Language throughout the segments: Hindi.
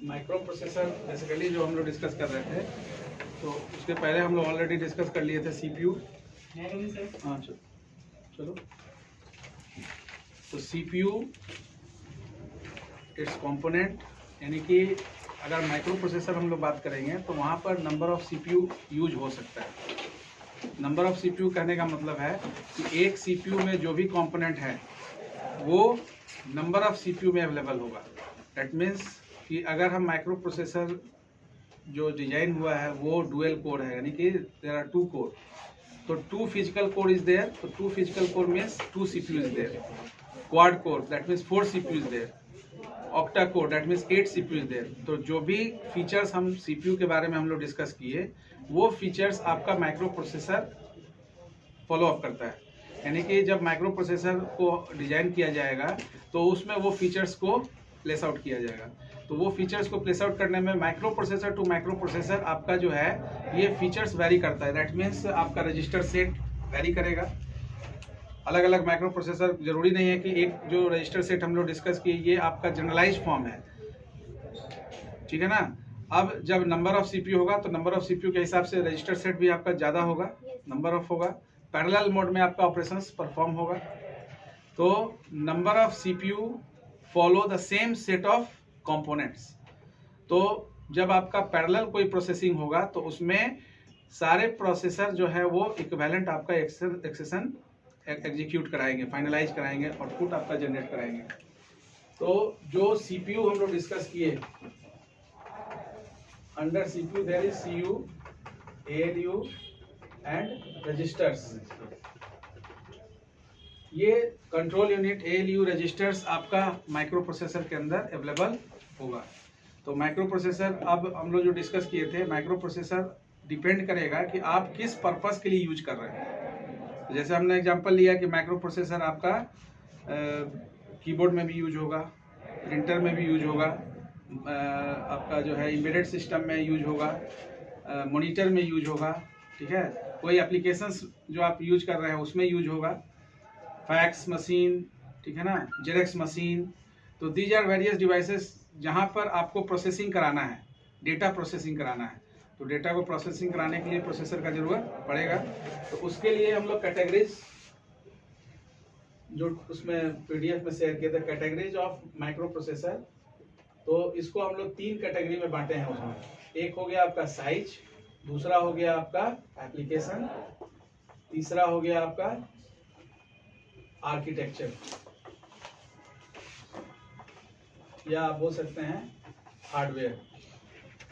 माइक्रो प्रोसेसर बेसिकली जो हम लोग डिस्कस कर रहे थे, तो उसके पहले हम लोग ऑलरेडी डिस्कस कर लिए थे सीपीयू। हाँ चलो तो सीपीयू इट्स कंपोनेंट, यानी कि अगर माइक्रो प्रोसेसर हम लोग बात करेंगे तो वहाँ पर नंबर ऑफ सीपीयू यूज हो सकता है। नंबर ऑफ सीपीयू कहने का मतलब है कि एक सीपीयू में जो भी कंपोनेंट है वो नंबर ऑफ सीपीयू में अवेलेबल होगा। दैट मीन्स कि अगर हम माइक्रो प्रोसेसर जो डिजाइन हुआ है वो डुअल कोर है, यानी कि देयर आर 2 कोर, तो 2 फिजिकल कोर इज देयर, तो 2 physical core means 2 CPU is there. Quad core that means 4 CPU is there. Octa core that means 8 CPU is there. तो जो भी फीचर्स हम सीपीयू के बारे में हम लोग डिस्कस किए, वो फीचर्स आपका माइक्रो प्रोसेसर फॉलो अप करता है। यानी कि जब माइक्रो प्रोसेसर को डिजाइन किया जाएगा तो उसमें वो फीचर्स को प्लेस आउट किया जाएगा। तो वो फीचर्स को प्लेस आउट करने में microprocessor to microprocessor आपका जो है ये फीचर्स वैरी करता है। दैट मीन्स आपका रजिस्टर सेट वैरी करेगा। अलग अलग माइक्रो प्रोसेसर, जरूरी नहीं है कि एक जो रजिस्टर सेट हम लोग डिस्कस किए ये आपका जनरलाइज फॉर्म है, ठीक है ना। अब जब नंबर ऑफ सीपीयू होगा तो नंबर ऑफ सीपीयू के हिसाब से रजिस्टर सेट भी आपका ज़्यादा होगा, नंबर ऑफ होगा। पैरेलल मोड में आपका ऑपरेशंस परफॉर्म होगा। तो number of CPU follow the same set of components. तो जब आपका पैरेलल कोई प्रोसेसिंग होगा तो उसमें सारे प्रोसेसर जो है वो इक्विवेलेंट आपका एक्सेशन एग्जीक्यूट कराएंगे, फाइनलाइज कराएंगे, आउटपुट आपका जनरेट कराएंगे। तो जो सीपीयू हम लोग डिस्कस किए, under CPU there is CU, ALU and registers. ये कंट्रोल यूनिट एएलयू रजिस्टर्स आपका माइक्रो प्रोसेसर के अंदर अवेलेबल होगा। तो माइक्रो प्रोसेसर अब हम लोग जो डिस्कस किए थे, माइक्रो प्रोसेसर डिपेंड करेगा कि आप किस पर्पस के लिए यूज कर रहे हैं। तो जैसे हमने एग्जांपल लिया कि माइक्रो प्रोसेसर आपका कीबोर्ड में भी यूज होगा, प्रिंटर में भी यूज होगा, आपका जो है एम्बेडेड सिस्टम में यूज होगा, मॉनिटर में यूज होगा, ठीक है। कोई एप्लीकेशंस जो आप यूज कर रहे हैं उसमें यूज होगा, फैक्स मशीन, ठीक है ना, जेरेक्स मशीन। तो दीज आर वेरियस डिवाइसेस जहाँ पर आपको प्रोसेसिंग कराना है, डेटा प्रोसेसिंग कराना है। तो डेटा को प्रोसेसिंग कराने के लिए प्रोसेसर का जरूरत पड़ेगा। तो उसके लिए हम लोग कैटेगरीज जो उसमें पीडीएफ में शेयर किए थे, कैटेगरीज ऑफ माइक्रो प्रोसेसर, तो इसको हम लोग 3 कैटेगरी में बांटे हैं उसमें। एक हो गया आपका साइज, दूसरा हो गया आपका एप्लीकेशन, तीसरा हो गया आपका आर्किटेक्चर, या आप बोल सकते हैं हार्डवेयर।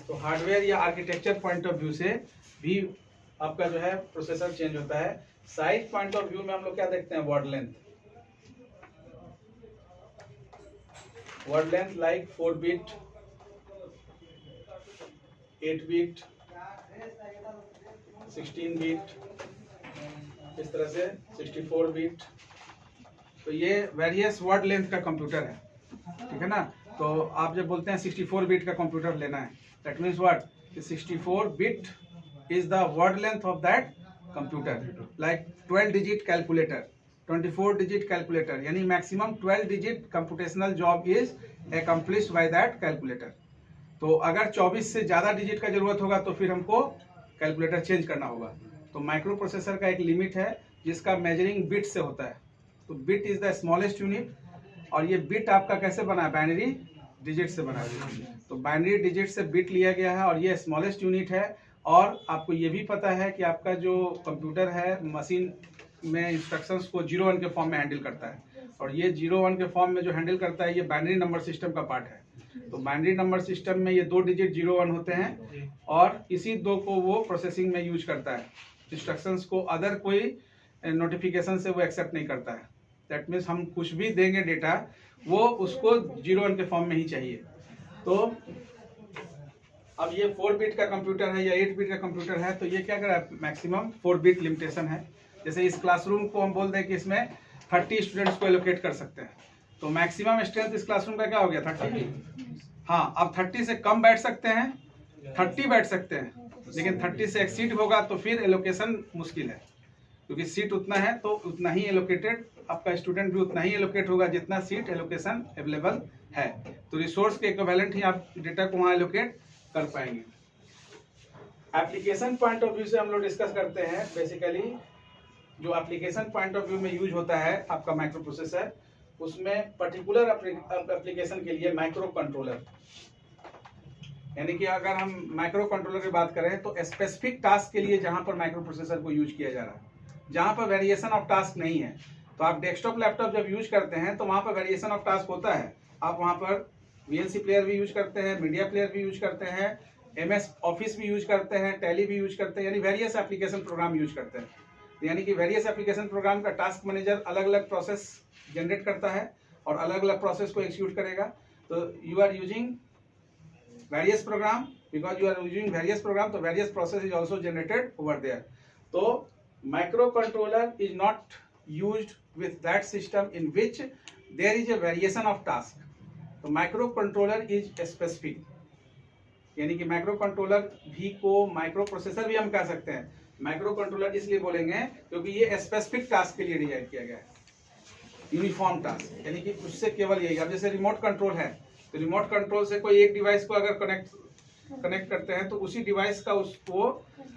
तो हार्डवेयर या आर्किटेक्चर पॉइंट ऑफ व्यू से भी आपका जो है प्रोसेसर चेंज होता है। साइज पॉइंट ऑफ व्यू में हम लोग क्या देखते हैं, word length. Word length like 4 bit, 8 bit, 16 bit, इस तरह से 64 बिट। तो ये वेरियस वर्ड लेंथ का कंप्यूटर है, ठीक है ना। तो आप जब बोलते हैं 64 बिट का कंप्यूटर लेना है, that means what, 64 bit is the word length of that computer. Like 12 digit calculator, 24 digit calculator, यानी maximum 12 digit computational job is accomplished by that calculator. तो अगर 24 से ज़्यादा डिजिट का जरूरत होगा तो फिर हमको कैलकुलेटर चेंज करना होगा। तो माइक्रो प्रोसेसर का एक लिमिट है जिसका मेजरिंग बिट से होता है। तो bit is the smallest unit, और ये बिट आपका कैसे बना है, बाइनरी डिजिट से बना है। तो बाइनरी डिजिट से बिट लिया गया है और ये स्मॉलेस्ट यूनिट है। और आपको ये भी पता है कि आपका जो कंप्यूटर है मशीन में इंस्ट्रक्शंस को 0-1 के फॉर्म में हैंडल करता है, और ये 0-1 के फॉर्म में जो हैंडल करता है ये बाइनरी नंबर सिस्टम का पार्ट है। तो बाइनरी नंबर सिस्टम में ये 2 डिजिट 0-1 होते हैं, और इसी 2 को वो प्रोसेसिंग में यूज करता है। इंस्ट्रक्शंस को अदर कोई नोटिफिकेशन से वो एक्सेप्ट नहीं करता है। दैट मीन्स हम कुछ भी देंगे डेटा, वो उसको 0-1 के फॉर्म में ही चाहिए। तो अब ये 4 बिट का कंप्यूटर है या 8 बिट का कंप्यूटर है, तो ये क्या कर रहा है, मैक्सिमम 4 बिट लिमिटेशन है। जैसे इस क्लासरूम को हम बोल दें कि इसमें 30 स्टूडेंट्स को एलोकेट कर सकते हैं, तो मैक्सिमम स्ट्रेंथ इस क्लासरूम का क्या हो गया, 30। हाँ, अब 30 से कम बैठ सकते हैं, 30 बैठ सकते हैं, लेकिन 30 से एक्सीड होगा तो फिर एलोकेशन मुश्किल है, क्योंकि सीट उतना है तो उतना ही एलोकेटेड आपका स्टूडेंट भी उतना ही एलोकेट होगा जितना सीट एलोकेशन अवेलेबल है। तो रिसोर्स के इक्विवेलेंट ही आप डेटा को वहाँ एलोकेट कर पाएंगे। एप्लीकेशन पॉइंट ऑफ व्यू से हम लोग डिस्कस करते हैं। बेसिकली जो एप्लीकेशन पॉइंट ऑफ व्यू में यूज होता है आपका माइक्रो प्रोसेसर, उसमें पर्टिकुलर एप्लीकेशन के लिए माइक्रो कंट्रोलर, यानी कि अगर हम माइक्रो कंट्रोलर की बात करें तो स्पेसिफिक टास्क के लिए जहां पर माइक्रो प्रोसेसर को यूज किया जा रहा है, जहां पर वेरिएशन ऑफ टास्क नहीं है। तो आप डेस्कटॉप लैपटॉप जब यूज करते हैं तो वहां पर वेरिएशन ऑफ टास्क होता है। आप वहां पर VLC प्लेयर भी यूज करते हैं, मीडिया प्लेयर भी यूज करते हैं, MS ऑफिस भी यूज करते हैं, टैली भी यूज करते हैं, यानी वेरियस एप्लीकेशन प्रोग्राम यूज करते हैं। यानी कि वेरियस एप्लीकेशन प्रोग्राम का टास्क मैनेजर अलग अलग प्रोसेस जनरेट करता है और अलग अलग प्रोसेस को एग्जीक्यूट करेगा। तो you are using various program, because you are using various program, तो various process is also generated over there. तो micro controller is not used with that system in which there is a variation of task. तो माइक्रो कंट्रोलर इज स्पेसिफिक, यानी कि माइक्रो कंट्रोलर भी को माइक्रो प्रोसेसर भी हम कह सकते हैं। माइक्रो कंट्रोलर इसलिए बोलेंगे क्योंकि ये स्पेसिफिक टास्क के लिए डिजाइन किया गया है, यूनिफॉर्म टास्क, यानी कि उससे केवल यही। अब जैसे रिमोट कंट्रोल है तो रिमोट कंट्रोल से कोई एक डिवाइस को अगर कनेक्ट करते हैं तो उसी डिवाइस का उसको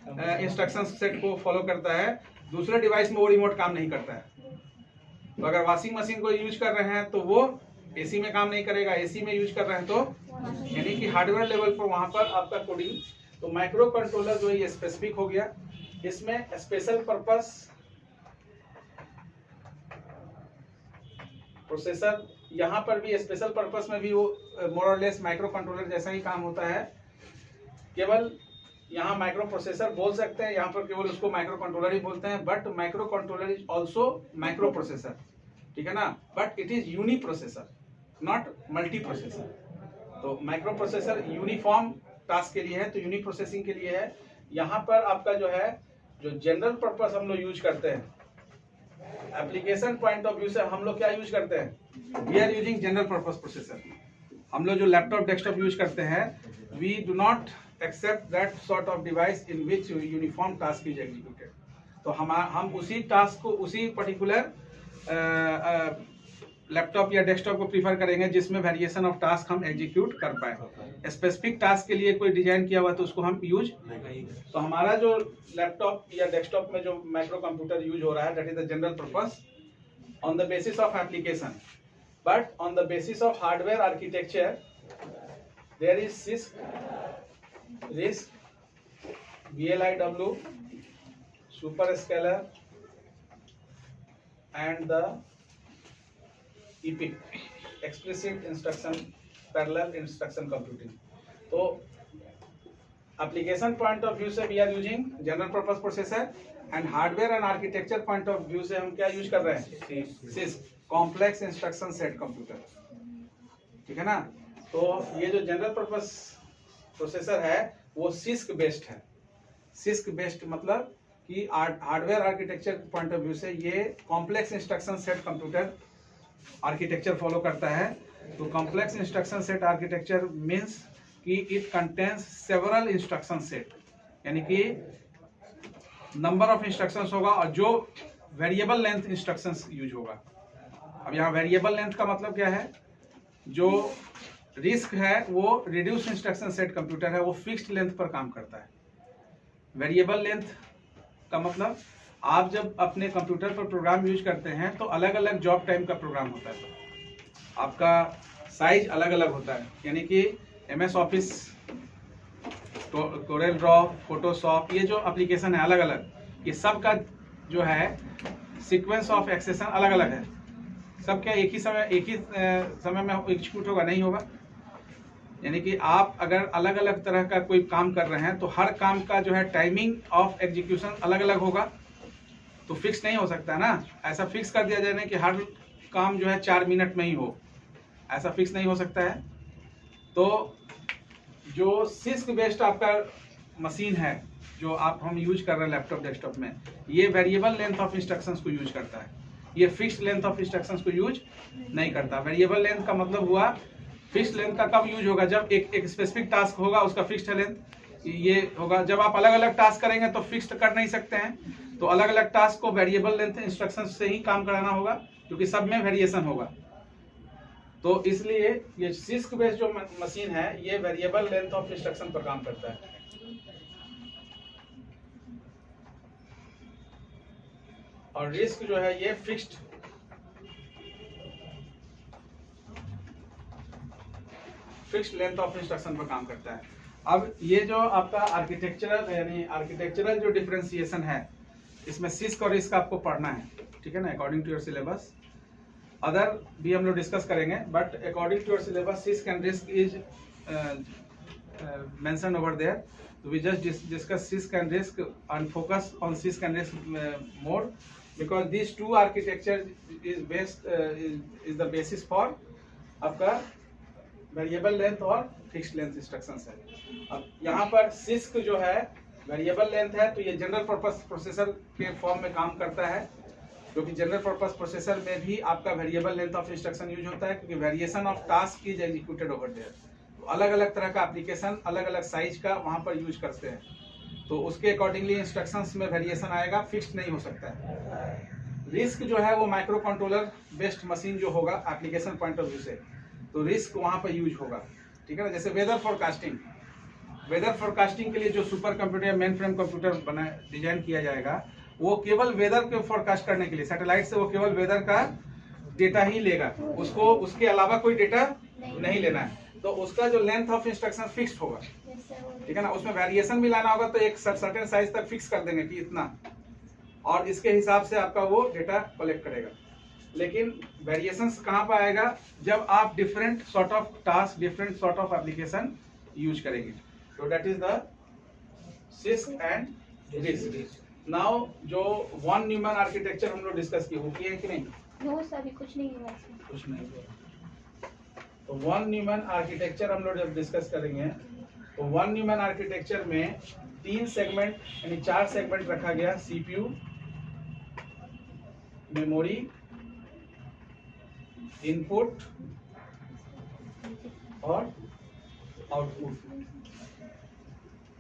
इंस्ट्रक्शन सेट को फॉलो करता है, दूसरे डिवाइस में वो रिमोट काम नहीं करता है। तो अगर वॉशिंग मशीन को यूज कर रहे हैं तो वो AC में काम नहीं करेगा, AC में यूज कर रहे हैं तो, यानी कि हार्डवेयर लेवल पर वहां पर आपका कोडिंग। तो माइक्रो कंट्रोलर जो है ये स्पेसिफिक हो गया। इसमें स्पेशल पर्पस प्रोसेसर, यहाँ पर भी स्पेशल पर्पस में भी वो मोर और लेस माइक्रो कंट्रोलर जैसा ही काम होता है, केवल यहाँ माइक्रो प्रोसेसर बोल सकते हैं, यहाँ पर केवल उसको माइक्रो कंट्रोलर ही बोलते हैं। But micro controller is also microprocessor, ठीक है ना, but it is uniprocessor not multiprocessor. तो माइक्रो प्रोसेसर यूनिफॉर्म टास्क के लिए है, तो यूनि प्रोसेसिंग के लिए है। यहाँ पर आपका जो है जो जनरल पर्पस हम लोग यूज करते हैं, एप्लीकेशन पॉइंट ऑफ व्यू से हम लोग क्या यूज करते हैं, we are using general purpose processor. हम लोग जो लैपटॉप डेस्कटॉप यूज करते हैं, we do not accept that sort of device in which uniform task is executed. तो हम उसी टास्क को उसी पर्टिकुलर लैपटॉप या डेस्कटॉप को प्रीफर करेंगे जिसमें वेरिएशन ऑफ टास्क हम एग्जीक्यूट कर पाए। स्पेसिफिक टास्क के लिए कोई डिजाइन किया हुआ तो उसको हम यूज नहीं। तो हमारा जो लैपटॉप या डेस्कटॉप में जो माइक्रो कंप्यूटर यूज हो रहा है, that is the general purpose on the basis of application, but on the basis of hardware architecture there is RISC, VLIW, Superscalar and the EPIC, Explicit Instruction Parallel Instruction Computing। तो एप्लीकेशन पॉइंट ऑफ व्यू से we are using general purpose processor, and hardware and architecture point of view से हम क्या यूज कर रहे हैं, CISC, complex instruction set computer, ठीक है ना। तो ये जो जनरल पर्पस प्रोसेसर है वो CISC बेस्ड है। CISC बेस्ड मतलब कि hardware architecture point of view से ये complex instruction set computer architecture follow करता है। तो complex instruction set architecture means कि it contains several instruction set, यानी कि नंबर ऑफ इंस्ट्रक्शंस होगा और जो वेरिएबल लेंथ इंस्ट्रक्शंस यूज होगा। अब यहाँ वेरिएबल लेंथ का मतलब क्या है, जो RISC है वो रिड्यूस इंस्ट्रक्शन सेट कंप्यूटर है, वो फिक्स्ड लेंथ पर काम करता है। वेरिएबल लेंथ का मतलब आप जब अपने कंप्यूटर पर प्रोग्राम यूज करते हैं तो अलग अलग जॉब टाइम का प्रोग्राम होता है, आपका साइज अलग अलग होता है। यानी कि MS office, Corel draw, Photoshop, ये जो एप्लीकेशन है अलग अलग, ये सब का जो है सीक्वेंस ऑफ एक्सेशन अलग अलग है। सब क्या एक ही समय में एग्जीक्यूट होगा, नहीं होगा। यानी कि आप अगर अलग अलग तरह का कोई काम कर रहे हैं तो हर काम का जो है टाइमिंग ऑफ एग्जीक्यूशन अलग अलग होगा, तो फिक्स नहीं हो सकता ना। ऐसा फिक्स कर दिया जाए कि हर काम जो है 4 मिनट में ही हो, ऐसा फिक्स नहीं हो सकता है। तो जो CISC बेस्ड आपका मशीन है जो हम यूज कर रहे हैं लैपटॉप डेस्कटॉप में, ये वेरिएबल लेंथ ऑफ इंस्ट्रक्शंस को यूज करता है, ये फिक्स्ड लेंथ ऑफ इंस्ट्रक्शंस को यूज नहीं करता। वेरिएबल लेंथ का मतलब हुआ, फिक्स्ड लेंथ का कब यूज होगा, जब एक स्पेसिफिक टास्क होगा उसका फिक्स्ड लेंथ ये होगा। जब आप अलग अलग टास्क करेंगे तो फिक्स्ड कर नहीं सकते हैं, तो अलग अलग टास्क को वेरिएबल लेंथ इंस्ट्रक्शन से ही काम कराना होगा, क्योंकि सब में वेरिएशन होगा। तो इसलिए ये सिस्क बेस्ड जो मशीन है ये वेरिएबल लेंथ ऑफ इंस्ट्रक्शन पर काम करता है। और रिस्क जो है ये फिक्स्ड लेंथ ऑफ इंस्ट्रक्शन पर काम करता है। अब ये जो आपका आर्किटेक्चरल यानी आर्किटेक्चरल जो डिफरेंशिएशन है, इसमें सिस्क और रिस्क आपको पढ़ना है, ठीक है ना, according to your syllabus. Other भी हम लोग डिस्कस करेंगे, but according to your syllabus CISC and RISC is mention over there. So we just discuss CISC and RISC and focus on CISC and RISC more, because these two architecture is based is the basis for आपका वेरिएबल लेंथ और फिक्स्ड लेंथ इंस्ट्रक्शंस है। अब यहाँ पर CISC जो है वेरिएबल लेंथ है, तो ये जनरल पर्पस प्रोसेसर के फॉर्म में काम करता है, जो कि जनरल पर्पस प्रोसेसर में भी आपका variable length of instruction use होता है, क्योंकि variation of task is executed over there. अलग अलग तरह का एप्लीकेशन अलग अलग साइज का वहां पर यूज करते हैं, तो उसके अकॉर्डिंगली इंस्ट्रक्शंस में वेरिएशन आएगा, फिक्स्ड नहीं हो सकता है। रिस्क जो है वो माइक्रो कंट्रोलर बेस्ड मशीन जो होगा एप्लीकेशन पॉइंट ऑफ व्यू से, तो रिस्क वहां पर यूज होगा, ठीक है ना। जैसे वेदर फोरकास्टिंग के लिए जो सुपर कंप्यूटर या मेन फ्रेम कंप्यूटर डिजाइन किया जाएगा, वो केवल वेदर के फोरकास्ट करने के लिए सैटेलाइट से वो केवल वेदर का डेटा ही लेगा, उसको उसके अलावा कोई डेटा नहीं लेना है, तो उसका जो लेंथ ऑफ इंस्ट्रक्शन फिक्स्ड होगा, ठीक है ना। उसमें वेरिएशन भी लाना होगा तो एक सर्टेन साइज तक फिक्स कर देंगे कि इतना, और इसके हिसाब से आपका वो डेटा कलेक्ट करेगा। लेकिन वेरिएशंस कहाँ पर आएगा, जब आप different sort of task, different sort of application use करेंगे। तो that is the six and risk. Now जो वॉन न्यूमैन आर्किटेक्चर हम लोग डिस्कस किए, वो किए कि नहीं? नो सर, अभी कुछ नहीं हुआ इसमें। कुछ नहीं हुआ। तो वॉन न्यूमैन आर्किटेक्चर हम लोग जब डिस्कस करेंगे, तो वॉन न्यूमैन आर्किटेक्चर में 3 सेगमेंट यानी 4 सेगमेंट रखा गया, सीपीयू, मेमोरी, इनपुट और आउटपुट।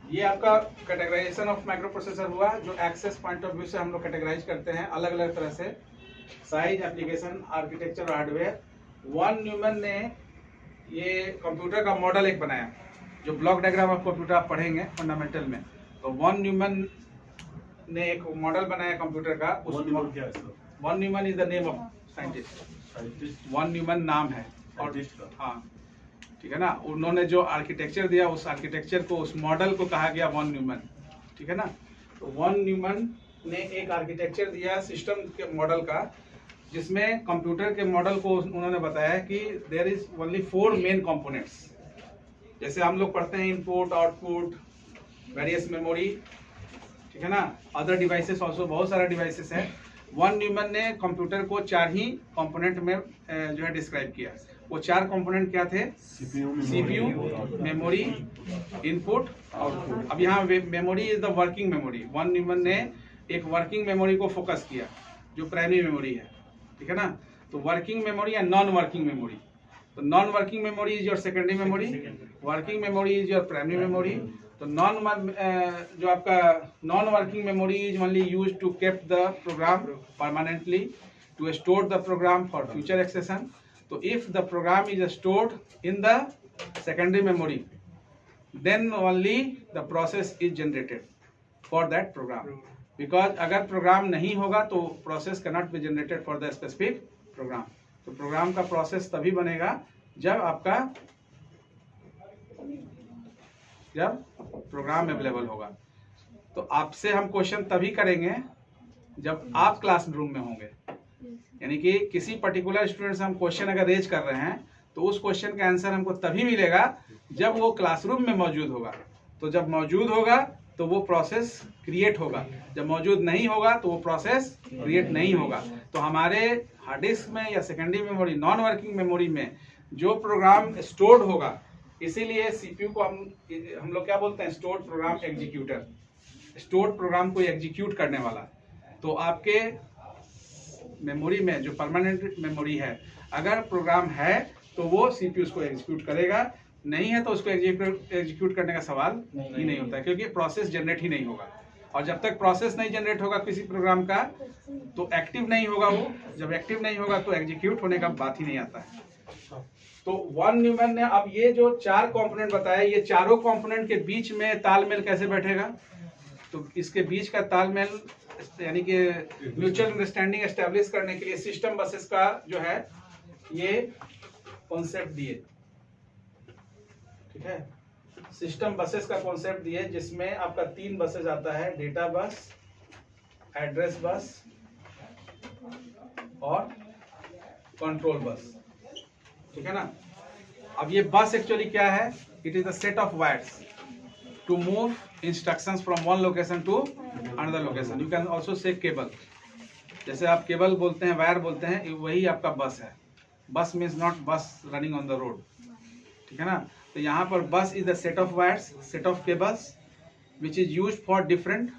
ये आपका कैटेगराइजेशन ऑफ माइक्रो प्रोसेसर हुआ, जो एक्सेस पॉइंट ऑफ व्यू से हम लोग कैटेगराइज करते हैं अलग अलग तरह से, साइज, एप्लीकेशन, आर्किटेक्चर और हार्डवेयर। वॉन न्यूमैन ने ये कंप्यूटर का मॉडल एक बनाया, जो ब्लॉक डायग्राम ऑफ कंप्यूटर आप पढ़ेंगे फंडामेंटल में। तो वॉन न्यूमैन ने एक मॉडल बनाया कंप्यूटर का। Von Neumann is the name of scientist, von Neumann नाम है, और हाँ ठीक है ना। उन्होंने जो आर्किटेक्चर दिया, उस आर्किटेक्चर को, उस मॉडल को कहा गया वॉन न्यूमैन, ठीक है ना। तो वॉन न्यूमैन ने एक आर्किटेक्चर दिया सिस्टम के मॉडल का, जिसमें कंप्यूटर के मॉडल को उन्होंने बताया कि there is only 4 main components. जैसे हम लोग पढ़ते हैं इनपुट, आउटपुट, वेरियस मेमोरी, ठीक है ना, अदर डिवाइसेस ऑल्सो, बहुत सारा डिवाइसेस है। वॉन न्यूमैन ने कंप्यूटर को 4 ही कंपोनेंट में जो है डिस्क्राइब किया। वो 4 कंपोनेंट क्या थे? CPU, memory, input, output. अब यहाँ memory is the working memory. Von Neumann ने एक वर्किंग मेमोरी को फोकस किया, जो प्राइमरी मेमोरी है, ठीक है ना। तो वर्किंग मेमोरी या नॉन वर्किंग मेमोरी। तो non working memory is your secondary memory, working memory is your primary memory. तो जो आपका non working memory is only use to keep the program permanently, to store the program for future accession. तो if the program is stored in the secondary memory, then only the process is generated for that program. Because अगर प्रोग्राम नहीं होगा तो process can not be generated for the specific programme. तो प्रोग्राम का प्रोसेस तभी बनेगा जब प्रोग्राम अवेलेबल होगा। तो आपसे हम क्वेश्चन तभी करेंगे जब आप क्लासरूम में होंगे, यानी कि किसी पर्टिकुलर स्टूडेंट से हम क्वेश्चन अगर रेज कर रहे हैं, तो उस क्वेश्चन का आंसर हमको तभी मिलेगा जब वो क्लासरूम में मौजूद होगा। तो जब मौजूद होगा तो वो प्रोसेस क्रिएट होगा, जब मौजूद नहीं होगा तो वो प्रोसेस क्रिएट नहीं होगा। तो हमारे हार्ड डिस्क में या secondary memory, non working memory में जो प्रोग्राम स्टोर्ड होगा, इसीलिए सीपीयू को हम लोग क्या बोलते हैं? Stored program executor. Stored program को एग्जीक्यूट करने वाला। तो आपके मेमोरी में जो परमानेंट मेमोरी है, अगर प्रोग्राम है तो वो सीपीयू उसको एग्जीक्यूट करेगा, नहीं है तो उसको एग्जीक्यूट करने का सवाल ही नहीं होता है, क्योंकि प्रोसेस जनरेट ही नहीं होगा। और जब तक प्रोसेस नहीं जनरेट होगा किसी प्रोग्राम का तो एक्टिव नहीं होगा वो। जब एक्टिव नहीं होगा तो एग्जीक्यूट होने का बात ही नहीं आता है। तो वॉन न्यूमैन ने अब ये जो 4 कंपोनेंट बताया, ये चारों कंपोनेंट के बीच में तालमेल कैसे बैठेगा, तो इसके बीच का तालमेल यानी कि म्यूचुअल अंडरस्टैंडिंग एस्टेब्लिश करने के लिए सिस्टम बसेस का जो है ये कॉन्सेप्ट दिए। ठीक है, सिस्टम बसेस का कॉन्सेप्ट दिए जिसमें आपका 3 बसेस आता है, डेटा बस, एड्रेस बस और कंट्रोल बस। ठीक है ना। अब ये बस एक्चुअली क्या है, it is the set of wires to move instructions from one location to another location. You can also say cable, जैसे आप केबल बोलते हैं, वायर बोलते हैं, वही आपका बस है। बस मीन्स नॉट बस रनिंग ऑन द रोड। ठीक है ना। तो यहाँ पर बस is the set of wires, set of cables which is use for different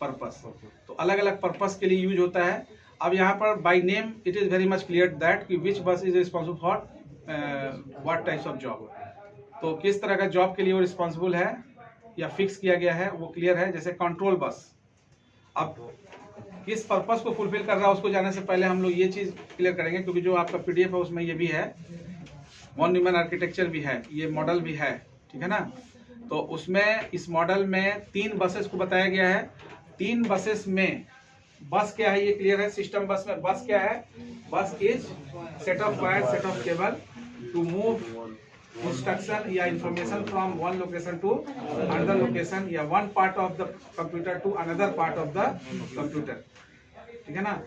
purpose. तो अलग अलग पर्पस के लिए यूज होता है। अब यहाँ पर by name it is very much clear that कि विच बस is responsible for what types of job. तो किस तरह का जॉब के लिए वो रिस्पॉन्सिबल है या फिक्स किया गया है वो क्लियर है। जैसे कंट्रोल बस अब किस पर्पस को फुलफिल कर रहा है उसको जानने से पहले हम लोग ये चीज क्लियर करेंगे, क्योंकि जो आपका पीडीएफ है उसमें ये भी है, वॉन न्यूमैन आर्किटेक्चर भी है, ये मॉडल भी है। ठीक है ना। तो उसमें इस मॉडल में 3 बसेस को बताया गया है। 3 बसेस में बस क्या है ये क्लियर है। सिस्टम बस में बस क्या है, bus is set of wire, set of cable to move instruction या information from one location to another location या one part of the computer to another part of the computer. ठीक है ना।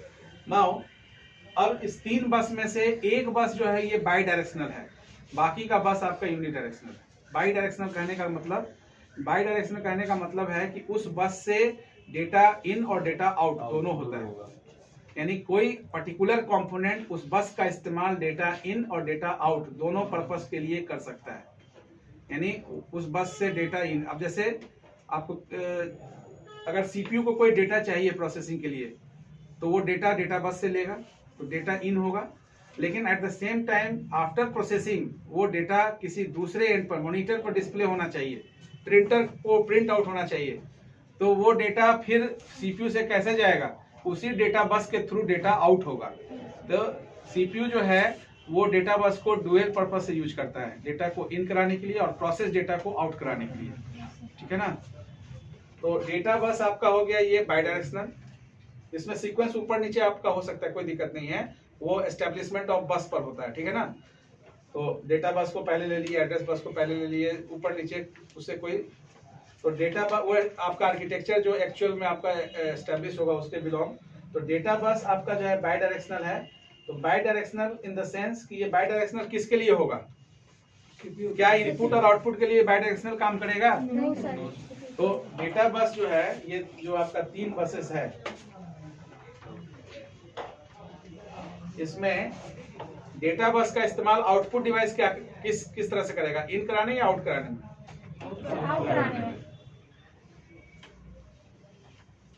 नाउ अब इस 3 बस में से एक बस जो है ये बाई डायरेक्शनल है, बाकी का बस आपका यूनि डायरेक्शनल है। बाई डायरेक्शनल कहने का मतलब है कि उस बस से डेटा इन और डेटा आउट दोनों होता है। यानी कोई पर्टिकुलर कंपोनेंट उस बस का इस्तेमाल डेटा इन और डेटा आउट दोनों पर्पस के लिए कर सकता है। यानी उस बस से डेटा इन, अब जैसे आपको अगर सीपीयू को कोई डेटा चाहिए प्रोसेसिंग के लिए तो वो डेटा बस से लेगा तो डेटा इन होगा। लेकिन at the same time after processing वो डेटा किसी दूसरे एंड पर, मॉनिटर पर डिस्प्ले होना चाहिए, प्रिंटर को प्रिंट आउट होना चाहिए। तो वो डेटा फिर सीपीयू से कैसे जाएगा, उसी डेटा बस के थ्रू डेटा आउट होगा। तो सीपीयू जो है वो डेटा बस को डुअल पर्पस से यूज करता है, डेटा को इन कराने के लिए और प्रोसेस डेटा को आउट कराने के लिए। ठीक है ना। तो डेटा बस आपका हो गया ये बाई डायरेक्शनल। इसमें सीक्वेंस ऊपर नीचे आपका हो सकता है, कोई दिक्कत नहीं है, वो एस्टेब्लिशमेंट ऑफ बस पर होता है। ठीक है ना। तो डेटा बस को पहले ले लिए, एड्रेस बस को पहले ले लिए, ऊपर नीचे उससे कोई, तो डेटा वो आपका आर्किटेक्चर जो एक्चुअल में आपका एस्टेब्लिश होगा उसके बिलोंग। तो डेटा बस आपका जो है बाई डायरेक्शनल है। तो by directional in the sense कि ये बाई डायरेक्शनल किसके लिए होगा, क्या इनपुट और आउटपुट के लिए बाई डायरेक्शनल काम करेगा? तो डेटा बस जो है ये जो आपका 3 बसेस है, इसमें डेटा बस का इस्तेमाल आउटपुट डिवाइस क्या किस तरह से करेगा, इन कराने या आउट कराने में?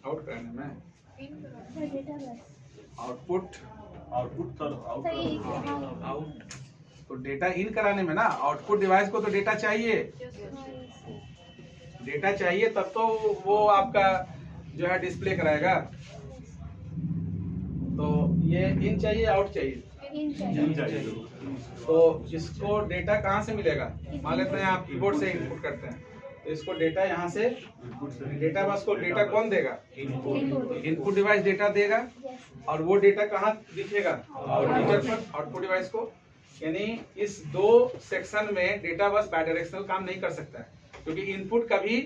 आउट कराने में। आउटपुट तो डेटा इन कराने में ना। आउटपुट डिवाइस को तो डेटा चाहिए, तब तो वो आपका जो है डिस्प्ले कराएगा। तो ये इन चाहिए आउट चाहिए? इन चाहिए। तो इसको डेटा कहाँ से मिलेगा? मान लेते हैं आप कीबोर्ड से इनपुट करते हैं तो इसको डेटा यहाँ से, डेटा बस को डेटा कौन देगा? इनपुट डिवाइस डेटा देगा और वो डेटा कहाँ दिखेगा? मॉनिटर पर, आउटपुट डिवाइस को। यानी इस 2 सेक्शन में डेटा बस बाई डायरेक्शनल काम नहीं कर सकता है, क्योंकि इनपुट कभी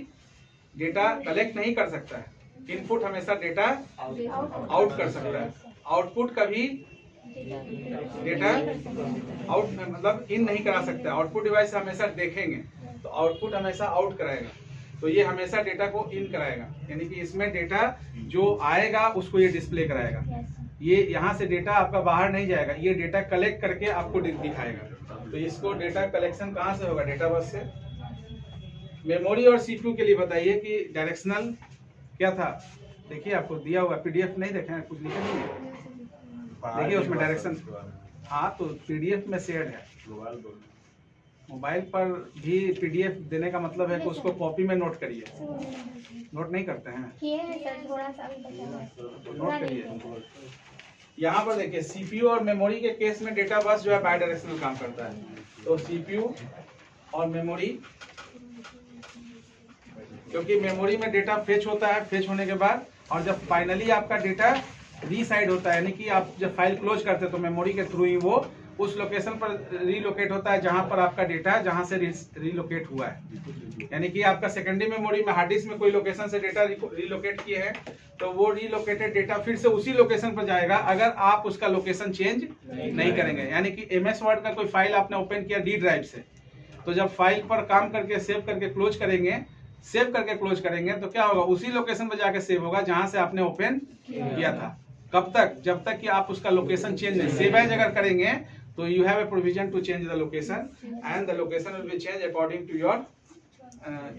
डेटा कलेक्ट नहीं कर सकता है। इनपुट हमेशा डेटा आउट कर सकता है, आउटपुट कभी डेटा आउट मतलब इन नहीं करा सकता। आउटपुट डिवाइस हमेशा देखेंगे तो आउटपुट हमेशा आउट कराएगा, तो ये हमेशा डेटा को इन कराएगा। यानी कि इसमें डेटा जो आएगा उसको ये डिस्प्ले कराएगा। ये यहाँ से डेटा आपका बाहर नहीं जाएगा, ये डेटा कलेक्ट करके आपको दिखाएगा। तो इसको डेटा कलेक्शन कहाँ से होगा? डेटा बस से। मेमोरी और सीपीयू के लिए बताइए कि डायरेक्शनल क्या था। देखिए आपको दिया हुआ पीडीएफ नहीं देखे, कुछ लिखा नहीं है, देखिए उसमें डायरेक्शन। हाँ तो पीडीएफ में शेयर है। मोबाइल पर भी पीडीएफ देने का मतलब है कि उसको कॉपी में नोट करिए। नोट नहीं करते हैं? किए हैं सर, थोड़ा सा भी बचा हुआ है। नोट करिए। यहाँ पर देखिए सीपीयू और मेमोरी के केस में डेटा बस जो है बाई डायरेक्शनल काम करता है। तो सीपीयू और मेमोरी, क्योंकि मेमोरी में डेटा फेच होता है, फेच होने के बाद और जब फाइनली आपका डेटा रीसाइड होता है, यानी कि आप जब फाइल क्लोज करते हैं तो मेमोरी के थ्रू ही वो उस लोकेशन पर रीलोकेट होता है जहां पर आपका डेटा जहां से रीलोकेट हुआ है। यानी कि आपका सेकेंडरी मेमोरी में हार्ड डिस्क में कोई लोकेशन से डेटा रीलोकेट किए हैं तो वो रीलोकेटेड डेटा फिर से उसी लोकेशन पर जाएगा अगर आप उसका लोकेशन चेंज नहीं करेंगे। यानी कि एमएस वर्ड का कोई फाइल आपने ओपन किया डी ड्राइव से, तो जब फाइल पर काम करके सेव करके क्लोज करेंगे तो क्या होगा, उसी लोकेशन पर जाके सेव होगा जहां से आपने ओपन किया था। कब तक? जब तक कि आप उसका लोकेशन चेंज नहीं, सेव एज अगर करेंगे तो you have a provision to change the location and the location will be change according to your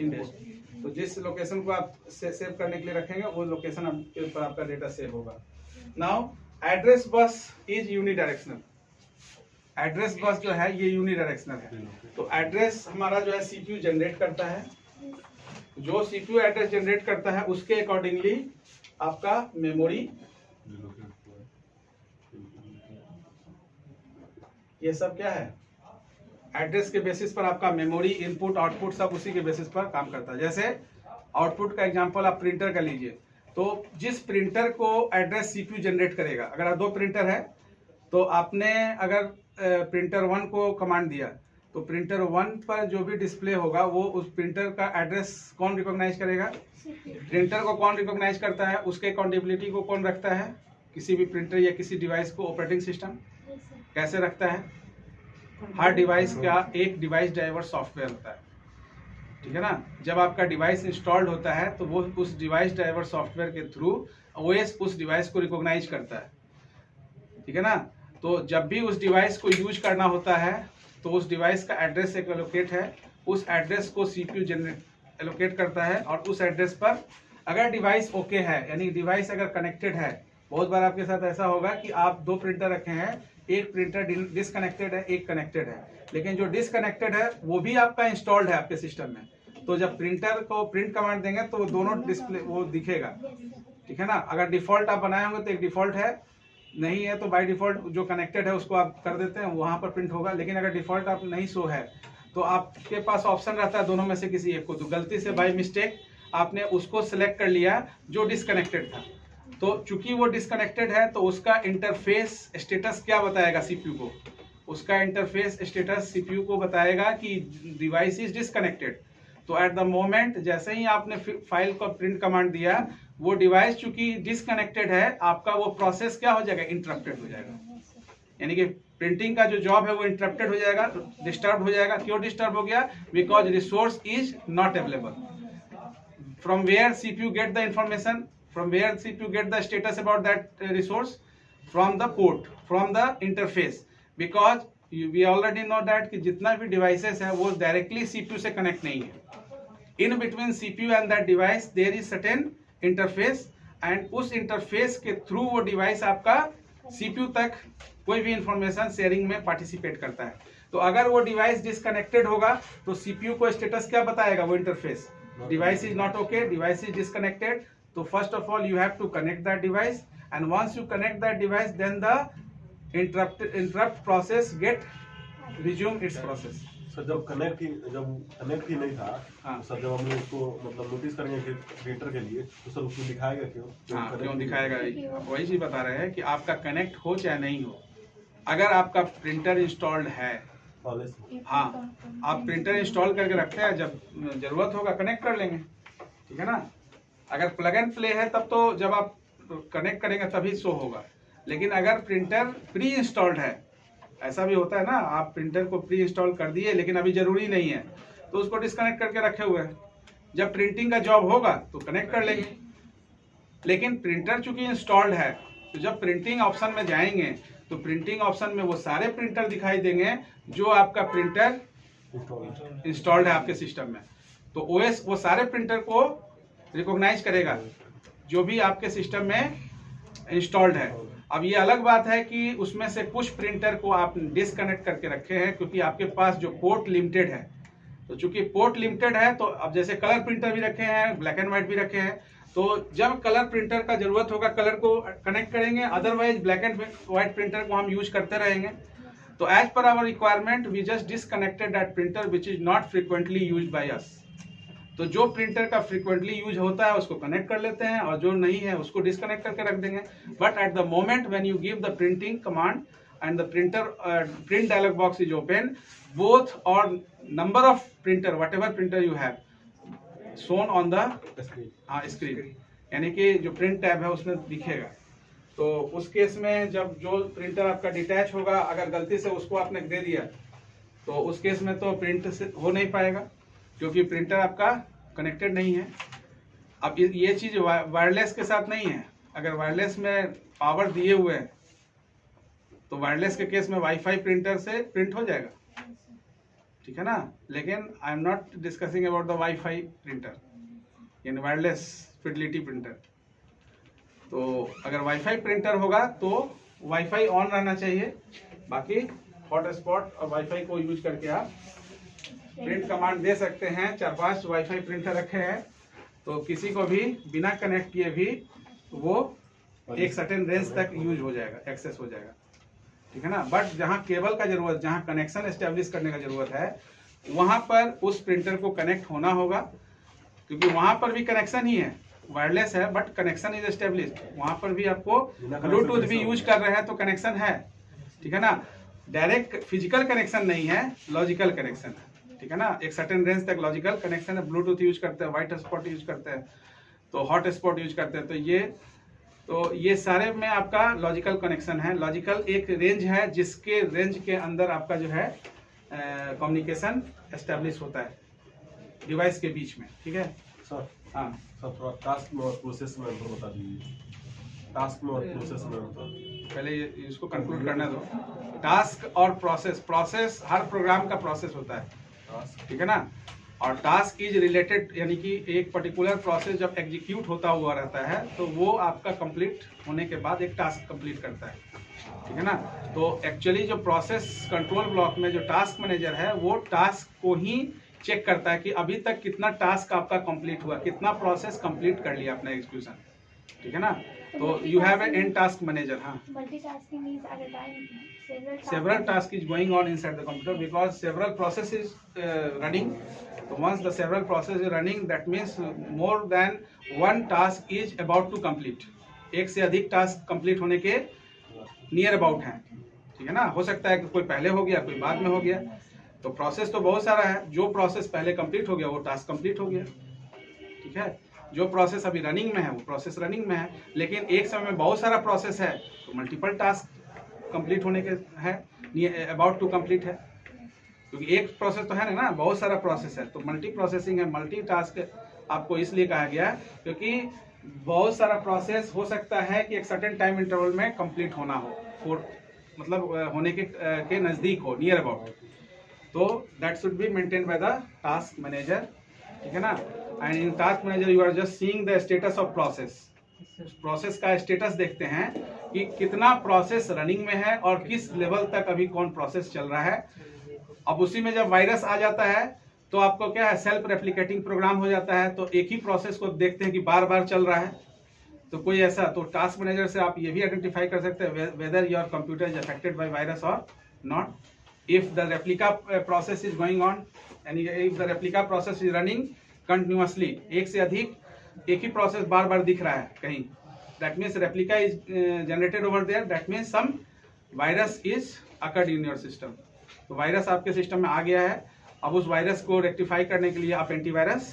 input. तो जिस लोकेशन को आप सेव करने के लिए रखेंगे वो लोकेशन के ऊपर आपका डेटा सेव होगा। Now address bus is unidirectional. Address bus जो है ये यूनिडायरेक्शनल है। तो एड्रेस हमारा जो है सीपीयू जनरेट करता है, जो सीपीयू एड्रेस जनरेट करता है उसके अकॉर्डिंगली आपका मेमोरी, ये सब क्या है, एड्रेस के बेसिस पर आपका मेमोरी, इनपुट, आउटपुट सब उसी के बेसिस पर काम करता है। जैसे आउटपुट का एग्जांपल आप प्रिंटर का लीजिए, तो जिस प्रिंटर को एड्रेस सीपीयू जनरेट करेगा, अगर आप दो प्रिंटर है तो आपने अगर प्रिंटर 1 को कमांड दिया तो प्रिंटर 1 पर जो भी डिस्प्ले होगा वो उस प्रिंटर का एड्रेस कौन रिकॉग्नाइज करेगा? प्रिंटर को कौन रिकॉग्नाइज करता है? उसके अकाउंटेबिलिटी को कौन रखता है? किसी भी प्रिंटर या किसी डिवाइस को ऑपरेटिंग सिस्टम कैसे रखता है? हर डिवाइस का एक डिवाइस ड्राइवर सॉफ्टवेयर होता है, ठीक है ना। जब आपका डिवाइस इंस्टॉल्ड होता है तो वो उस डिवाइस ड्राइवर सॉफ्टवेयर के थ्रू ओएस उस डिवाइस को रिकॉग्नाइज करता है, ठीक है ना। तो जब भी उस डिवाइस को यूज करना होता है तो उस डिवाइस का एड्रेस एक एलोकेट है, उस एड्रेस को सीपीयू जनरेट एलोकेट करता है और उस एड्रेस पर अगर डिवाइस ओके है, यानी डिवाइस अगर कनेक्टेड है, बहुत बार आपके साथ ऐसा होगा कि आप दो प्रिंटर रखे हैं, एक प्रिंटर डिसकनेक्टेड है, एक कनेक्टेड है, लेकिन जो डिसकनेक्टेड है वो भी आपका इंस्टॉल्ड है आपके सिस्टम में। तो जब प्रिंटर को प्रिंट कमांड देंगे तो वो दोनों डिस्प्ले वो दिखेगा, ठीक है ना। अगर डिफॉल्ट आप बनाए होंगे तो एक डिफॉल्ट है, नहीं है तो बाय डिफॉल्ट जो कनेक्टेड है उसको आप कर देते हैं, वहां पर प्रिंट होगा। लेकिन अगर डिफॉल्ट आप नहीं शो है तो आपके पास ऑप्शन रहता है दोनों में से किसी एक को, तो गलती से बाय मिस्टेक आपने उसको सिलेक्ट कर लिया जो डिसकनेक्टेड था, तो चूंकि वो डिसकनेक्टेड है तो उसका इंटरफेस स्टेटस क्या बताएगा सीपीयू को? उसका इंटरफेस स्टेटस सीपीयू को बताएगा कि डिवाइस इज डिसकनेक्टेड। तो एट द मोमेंट जैसे ही आपने फाइल को प्रिंट कमांड दिया, वो डिवाइस चूंकि डिसकनेक्टेड है, आपका वो प्रोसेस क्या हो जाएगा? इंटरप्टेड हो जाएगा। यानी कि प्रिंटिंग का जो जॉब है वो इंटरप्टेड हो जाएगा, डिस्टर्ब हो जाएगा। क्यों डिस्टर्ब हो गया? Because resource is not available. From where CPU get the information, from where CPU get the status about that resource? From the port, from the interface, because we already know that कि जितना भी devices है वो directly CPU से connect नहीं है। In between CPU and that device there is certain interface, and उस interface के through वो device आपका CPU तक कोई भी information sharing में participate करता है। तो अगर वो device disconnected होगा तो CPU को status क्या बताएगा? वो interface device is not okay, device is disconnected। तो first of all you have to connect that device, and once you connect that device then the interrupt process get resume its process. Sir जब कनेक्ट ही नहीं था, हाँ। सर जब हमने उसको मतलब नोटिस करेंगे कि प्रिंटर के लिए तो सर उसको दिखाएगा क्यों? हाँ, क्यों दिखाएगा? वही चीज बता रहे हैं कि आपका कनेक्ट हो चाहे नहीं हो, अगर आपका प्रिंटर इंस्टॉल्ड है, हाँ, आप प्रिंटर इंस्टॉल करके रखते हैं, जब जरूरत होगा कनेक्ट कर लेंगे, ठीक है ना। अगर प्लग एंड प्ले है तब तो जब आप कनेक्ट करेंगे तभी शो होगा। लेकिन अगर प्रिंटर प्री इंस्टॉल्ड है, ऐसा भी होता है ना, आप प्रिंटर को प्री इंस्टॉल कर दिए लेकिन अभी जरूरी नहीं है तो उसको डिस्कनेक्ट करके रखे हुए हैं, जब प्रिंटिंग का जॉब होगा तो कनेक्ट कर लेंगे। लेकिन प्रिंटर चूंकि इंस्टॉल्ड है तो जब प्रिंटिंग ऑप्शन में जाएंगे तो प्रिंटिंग ऑप्शन में वो सारे प्रिंटर दिखाई देंगे जो आपका प्रिंटर इंस्टॉल्ड है आपके सिस्टम में। तो ओएस वो सारे प्रिंटर को रिकॉग्नाइज करेगा जो भी आपके सिस्टम में इंस्टॉल्ड है। अब ये अलग बात है कि उसमें से कुछ प्रिंटर को आप डिसकनेक्ट करके रखे हैं क्योंकि आपके पास जो पोर्ट लिमिटेड है। तो चूंकि पोर्ट लिमिटेड है तो अब जैसे कलर प्रिंटर भी रखे हैं, ब्लैक एंड व्हाइट भी रखे हैं, तो जब कलर प्रिंटर का जरूरत होगा कलर को कनेक्ट करेंगे, otherwise black and white printer को हम यूज करते रहेंगे। तो as per our requirement we just disconnected that printer which is not frequently used by us. तो जो प्रिंटर का फ्रिक्वेंटली यूज होता है उसको कनेक्ट कर लेते हैं और जो नहीं है उसको डिसकनेक्ट करके रख देंगे। But at the moment when you give the printing command and the printer print dialog box is open, both or number of printer, whatever printer you have shown on the screen, यानी कि जो प्रिंट टैब है उसमें दिखेगा। तो उस केस में जब जो प्रिंटर आपका डिटैच होगा, अगर गलती से उसको आपने दे दिया तो उस केस में तो प्रिंट से हो नहीं पाएगा क्योंकि प्रिंटर आपका कनेक्टेड नहीं है। अब ये चीज वायरलेस के साथ नहीं है। अगर वायरलेस में पावर दिए हुए हैं तो वायरलेस के केस में वाईफाई प्रिंटर से प्रिंट हो जाएगा, ठीक है ना। लेकिन I am not discussing about the wifi printer, यानी वायरलेस फिडिलिटी प्रिंटर। तो अगर वाईफाई प्रिंटर होगा तो वाईफाई ऑन रहना चाहिए, बाकी हॉटस्पॉट और वाईफाई को यूज करके आप प्रिंट कमांड दे सकते हैं। 4-5 वाईफाई प्रिंटर रखे हैं तो किसी को भी बिना कनेक्ट किए भी वो एक सर्टेन रेंज तक यूज हो जाएगा, एक्सेस हो जाएगा, ठीक है ना। बट जहां केबल का जरूरत, जहां कनेक्शन एस्टेब्लिश करने का जरूरत है, वहां पर उस प्रिंटर को कनेक्ट होना होगा क्योंकि वहां पर भी कनेक्शन ही है, वायरलेस है बट कनेक्शन इज एस्टेब्लिश्ड। वहां पर भी आपको ब्लूटूथ भी यूज कर रहे हैं तो कनेक्शन है, ठीक है ना। डायरेक्ट फिजिकल कनेक्शन नहीं है, लॉजिकल कनेक्शन है, ठीक है ना। एक सर्टेन रेंज तक लॉजिकल कनेक्शन है। ब्लूटूथ यूज करते हैं, व्हाइट स्पॉट यूज करते हैं, तो हॉट स्पॉट यूज करते हैं। तो ये सारे में आपका लॉजिकल कनेक्शन है। लॉजिकल एक रेंज है जिसके रेंज के अंदर आपका जो है कम्युनिकेशन एस्टेब्लिश होता है डिवाइस के बीच में, ठीक है सर। हाँ सर थोड़ा टास्क में और प्रोसेस में अंतर बता दीजिए। टास्क में और प्रोसेस में अंतर। पहले इसको कंक्लूड करने दो। टास्क और प्रोसेस हर प्रोग्राम का प्रोसेस होता है, ठीक है ना। और टास्क इज रिलेटेड, यानी कि एक पर्टिकुलर प्रोसेस जब एग्जीक्यूट होता हुआ रहता है तो वो आपका कंप्लीट होने के बाद एक टास्क कंप्लीट करता है, ठीक है ना। तो एक्चुअली जो प्रोसेस कंट्रोल ब्लॉक में जो टास्क मैनेजर है वो टास्क को ही चेक करता है कि अभी तक कितना टास्क आपका कंप्लीट हुआ, कितना प्रोसेस कंप्लीट कर लिया अपना एग्जीक्यूशन, ठीक है ना। तो you have A and task manager. हाँ, Multitasking means at a time several tasks is going on inside the computer because several process is running. So once the several process is running, that means more than one task is about to complete. एक से अधिक टास्क कंप्लीट होने के नियर अबाउट हैं, ठीक है ना। हो सकता है कि कोई पहले हो गया, कोई बाद में हो गया। तो प्रोसेस तो बहुत सारा है। जो प्रोसेस पहले कंप्लीट हो गया वो टास्क कंप्लीट हो गया, ठीक है। जो प्रोसेस अभी रनिंग में है वो प्रोसेस रनिंग में है। लेकिन एक समय में बहुत सारा प्रोसेस है तो मल्टीपल टास्क कंप्लीट होने के है, अबाउट टू कंप्लीट है, क्योंकि एक प्रोसेस तो है ना, बहुत सारा प्रोसेस है। तो मल्टी प्रोसेसिंग है, मल्टी टास्क आपको इसलिए कहा गया क्योंकि बहुत सारा प्रोसेस हो सकता है कि एक सर्टेन टाइम इंटरवल में कंप्लीट होना हो, मतलब होने के नजदीक हो, नियर अबाउट। तो that should be maintained by the task manager, ठीक है ना। And in task manager you are just seeing the status of process का स्टेटस देखते हैं कि कितना प्रोसेस रनिंग में है और किस लेवल तक अभी कौन प्रोसेस चल रहा है। अब उसी में जब वायरस आ जाता है तो आपको क्या है, सेल्फ रेप्लिकेटिंग प्रोग्राम हो जाता है। तो एक ही प्रोसेस को देखते हैं कि बार बार चल रहा है। तो कोई ऐसा, तो टास्क मैनेजर से आप ये भी आइडेंटिफाई कर सकते हैं whether your computer is affected by virus और not. If the replica process is going on and if the replica process is running continuously, एक से अधिक एक ही प्रोसेस बार बार दिख रहा है कहीं, that means replica is generated over there, that means some virus is occurred in your system. तो वायरस आपके सिस्टम में आ गया है। अब उस वायरस को रेक्टिफाई करने के लिए आप एंटीवायरस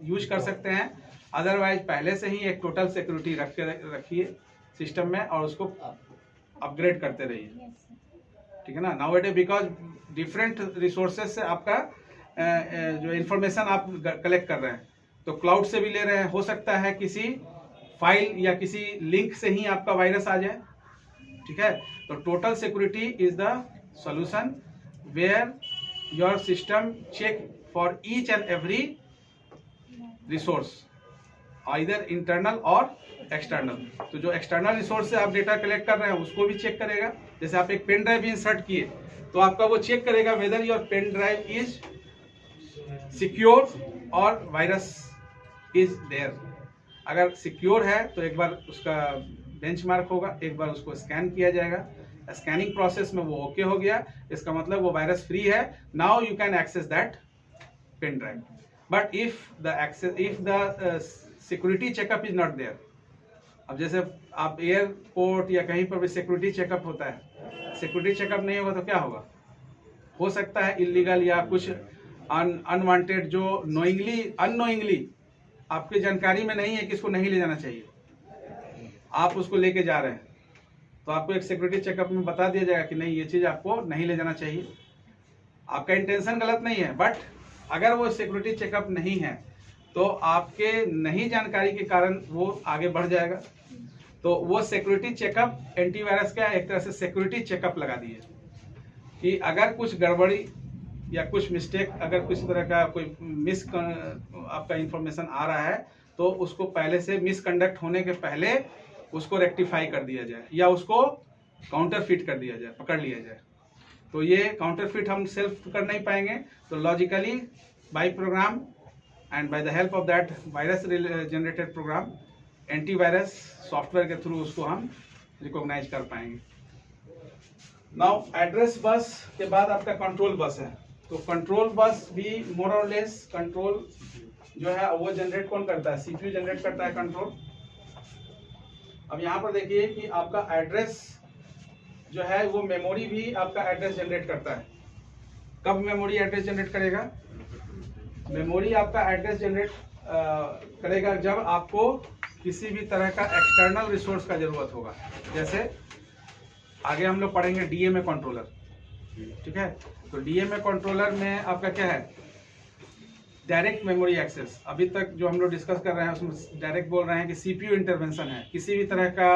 यूज कर सकते हैं। अदरवाइज पहले से ही एक टोटल सिक्योरिटी रखिए सिस्टम में और उसको अपग्रेड करते रहिए, ठीक है ना। नाउअडेज बिकॉज डिफरेंट रिसोर्सेज से आपका जो इंफॉर्मेशन आप कलेक्ट कर रहे हैं, तो क्लाउड से भी ले रहे हैं, हो सकता है किसी फाइल या किसी लिंक से ही आपका वायरस आ जाए, ठीक है। तो total security is the solution where your system check for each and every resource, either internal और एक्सटर्नल। तो जो एक्सटर्नल रिसोर्स से आप डेटा कलेक्ट कर रहे हैं उसको भी चेक करेगा। जैसे आप एक पेन ड्राइव इंसर्ट किए तो आपका वो चेक करेगा whether your pen drive is secure और वायरस इज देयर। अगर सिक्योर है तो एक बार उसका बेंचमार्क होगा, एक बार उसको स्कैन किया जाएगा, स्कैनिंग प्रोसेस में वो ओके हो गया, इसका मतलब वो वायरस फ्री है। Now you can access that pen drive. But if the security checkup is not there, अब जैसे आप एयरपोर्ट या कहीं पर भी सिक्योरिटी चेकअप होता है, सिक्योरिटी चेकअप नहीं होगा तो क्या होगा? हो सकता है इलीगल या कुछ अनवांटेड जो अननोइंगली आपकी जानकारी में नहीं है कि इसको नहीं ले जाना चाहिए, आप उसको लेके जा रहे हैं, तो आपको एक सिक्योरिटी चेकअप में बता दिया जाएगा कि नहीं ये चीज़ आपको नहीं ले जाना चाहिए। आपका इंटेंशन गलत नहीं है, बट अगर वो सिक्योरिटी चेकअप नहीं है तो आपके नहीं जानकारी के कारण वो आगे बढ़ जाएगा। तो वो सिक्योरिटी चेकअप एंटीवायरस का एक तरह से सिक्योरिटी चेकअप लगा दिए कि अगर कुछ गड़बड़ी या कुछ मिस्टेक, अगर किसी तरह का कोई आपका इंफॉर्मेशन आ रहा है तो उसको पहले से मिसकंडक्ट होने के पहले उसको रेक्टिफाई कर दिया जाए या उसको काउंटर फिट कर दिया जाए, पकड़ लिया जाए। तो ये काउंटर फिट हम सेल्फ कर नहीं पाएंगे, तो logically by program and by the help of that virus generated program antivirus software के थ्रू उसको हम रिकॉग्नाइज कर पाएंगे। नाउ एड्रेस बस के बाद आपका कंट्रोल बस है। तो कंट्रोल बस भी मोर और लेस कंट्रोल जो है वो जनरेट कौन करता है? सीपीयू जनरेट करता है कंट्रोल। अब यहाँ पर देखिए कि आपका एड्रेस जो है वो मेमोरी भी आपका एड्रेस जनरेट करता है। कब मेमोरी एड्रेस जनरेट करेगा? मेमोरी आपका एड्रेस जनरेट करेगा जब आपको किसी भी तरह का एक्सटर्नल रिसोर्स का जरूरत होगा। जैसे आगे हम लोग पढ़ेंगे डीएमए कंट्रोलर, ठीक है? तो डीएमए कंट्रोलर में आपका क्या है? Direct memory access. अभी तक जो हम लोग डिस्कस कर रहे हैं उसमें डायरेक्ट बोल रहे हैं कि सीपीयू इंटरवेंशन है। किसी भी तरह का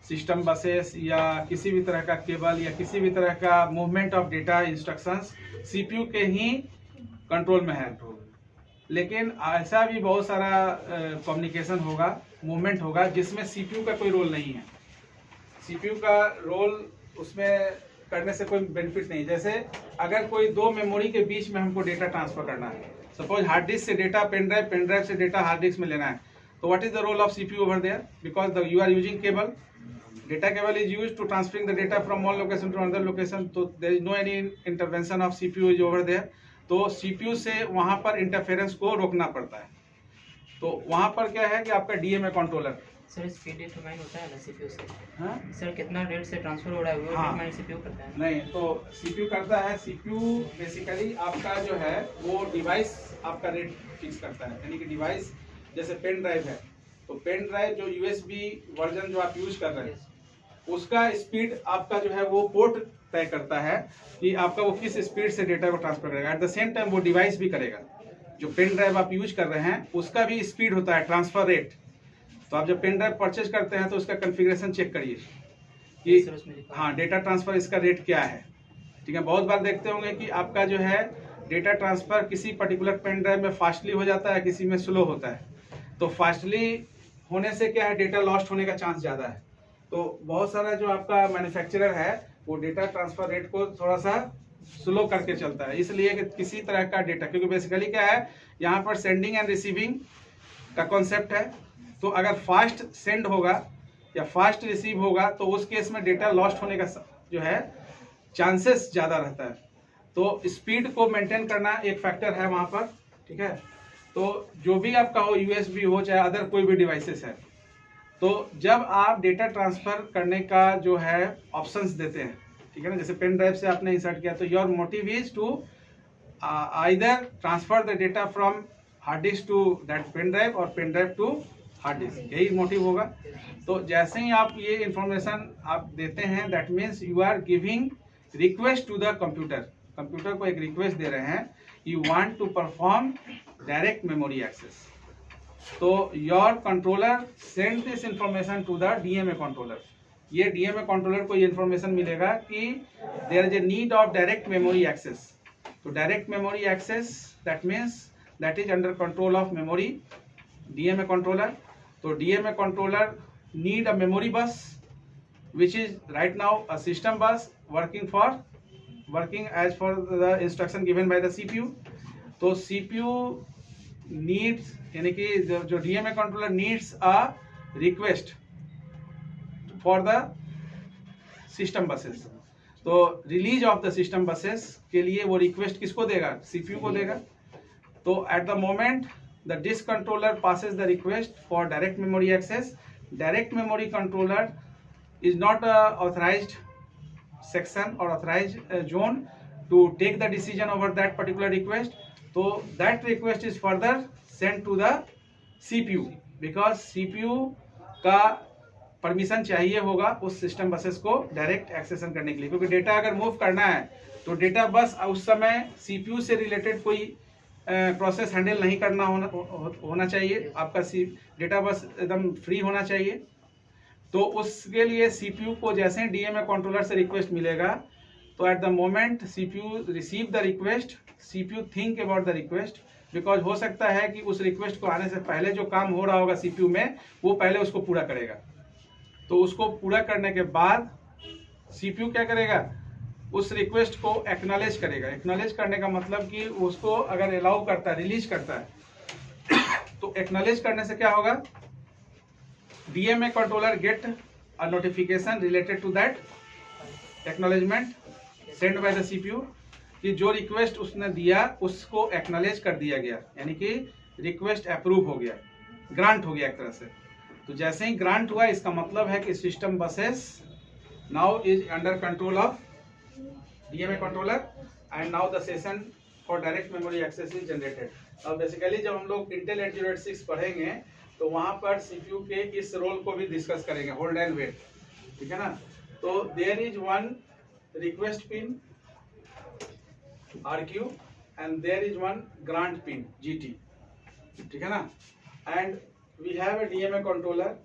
सिस्टम बसेस या किसी भी तरह का केबल या किसी भी तरह का movement of data instructions CPU के ही कंट्रोल में है। लेकिन ऐसा भी बहुत सारा कम्युनिकेशन होगा, मूवमेंट होगा जिसमें सीपीयू का कोई रोल नहीं है। सीपीयू का रोल उसमें करने से कोई बेनिफिट नहीं। जैसे अगर कोई दो मेमोरी के बीच में हमको डेटा ट्रांसफर करना है, सपोज हार्ड डिस्क से डेटा पेन ड्राइव से डेटा हार्ड डिस्क में लेना है, तो what is the role of CPU over there? Because you are using cable, data cable is used to transferring the data from one location to another location, तो there is no any intervention of CPU is over there. तो सीपीयू से वहां पर इंटरफेरेंस को रोकना पड़ता है। तो वहां पर क्या है कि आपका DMA controller sir speed determine होता है ना सीपीयू से? हाँ? सर कितना रेट से ट्रांसफर हो रहा है वो डिटरमाइन सीपीयू करता है? नहीं, तो सीपीयू करता है। सीपीयू बेसिकली आपका जो है वो डिवाइस आपका रेट फिक्स करता है। यानी कि डिवाइस जैसे पेन ड्राइव है, तो पेन ड्राइव जो यूएसबी वर्जन जो आप यूज कर रहे हैं उसका स्पीड आपका जो है वो पोर्ट तय करता है कि आपका वो किस स्पीड से डेटा को ट्रांसफर करेगा। एट द सेम टाइम वो डिवाइस भी करेगा। जो पेन ड्राइव आप यूज कर रहे हैं उसका भी स्पीड होता है, ट्रांसफर रेट। तो आप जब पेन ड्राइव परचेज करते हैं तो उसका कॉन्फ़िगरेशन चेक करिए कि हाँ डेटा ट्रांसफर इसका रेट क्या है, ठीक है? बहुत बार देखते होंगे कि आपका जो है डेटा ट्रांसफर किसी पर्टिकुलर पेन ड्राइव में फास्टली हो जाता है, किसी में स्लो होता है। तो फास्टली होने से क्या है, डेटा लॉस्ट होने का चांस ज़्यादा है। तो बहुत सारा जो आपका मैन्युफैक्चरर है वो डेटा ट्रांसफर रेट को थोड़ा सा स्लो करके चलता है, इसलिए कि किसी तरह का डेटा, क्योंकि बेसिकली क्या है यहाँ पर सेंडिंग एंड रिसीविंग का कॉन्सेप्ट है। तो अगर फास्ट सेंड होगा या फास्ट रिसीव होगा तो उस केस में डेटा लॉस्ट होने का जो है चांसेस ज़्यादा रहता है। तो स्पीड को मेंटेन करना एक फैक्टर है वहाँ पर, ठीक है? तो जो भी आपका हो, यूएसबी हो चाहे अदर कोई भी डिवाइसेस है, तो जब आप डेटा ट्रांसफर करने का जो है ऑप्शंस देते हैं, ठीक है ना? जैसे पेन ड्राइव से आपने इंसर्ट किया तो your motive is to either transfer the data from hard disk to that pen drive और pen drive to hard disk, यही मोटिव होगा। तो जैसे ही आप ये इंफॉर्मेशन आप देते हैं, that means you are giving request to the computer. Computer को एक रिक्वेस्ट दे रहे हैं, you want to perform direct memory access. तो your controller send this information to the DMA controller. ये डीएमए कंट्रोलर को ये इंफॉर्मेशन मिलेगा कि there is a need of direct memory access. तो direct memory access that means that is under control of memory DMA controller. तो DMA controller need a memory बस which is right now a system bus working as for the instruction given by the CPU. तो CPU needs यानी कि जो DMA controller needs a request for the system buses. तो release of the system buses के लिए वो रिक्वेस्ट किसको देगा? CPU को देगा. तो at the moment the disk controller passes the request for direct memory access. Direct memory controller is not a authorized section or authorized zone to take the decision over that particular request. So that request is further sent to the CPU because CPU का परमिशन चाहिए होगा उस सिस्टम बसेस को डायरेक्ट एक्सेशन करने के लिए, क्योंकि डेटा अगर मूव करना है तो डेटा बस उस समय CPU से रिलेटेड कोई प्रोसेस हैंडल नहीं करना होना चाहिए. आपका डेटा बस एकदम फ्री होना चाहिए. तो उसके लिए CPU को जैसे DMA कंट्रोलर से रिक्वेस्ट मिलेगा तो at the moment CPU receive the request, CPU think about the request, because हो सकता है कि उस रिक्वेस्ट को आने से पहले जो काम हो रहा होगा CPU में वो पहले उसको पूरा करेगा. तो उसको पूरा करने के बाद CPU क्या करेगा? उस रिक्वेस्ट को एक्नॉलेज करेगा. एक्नॉलेज करने का मतलब कि उसको अगर अलाउ करता है, रिलीज करता है तो एक्नॉलेज करने से क्या होगा? DMA controller get a notification related to that acknowledgement sent by the CPU कि जो रिक्वेस्ट उसने दिया उसको एक्नॉलेज कर दिया गया, यानी कि रिक्वेस्ट अप्रूव हो गया, ग्रांट हो गया एक तरह से. तो जैसे ही ग्रांट हुआ इसका मतलब है कि system buses now is under control of DMA controller and now the session for direct memory access is generated. अब बेसिकली जब हम लोग इंटेल 8086 पढ़ेंगे तो वहां पर CPU के इस रोल को भी डिस्कस करेंगे, होल्ड एंड वेट. ठीक है ना? तो there is one request pin RQ and there is one grant pin GT. ठीक है ना? And we have a DMA controller,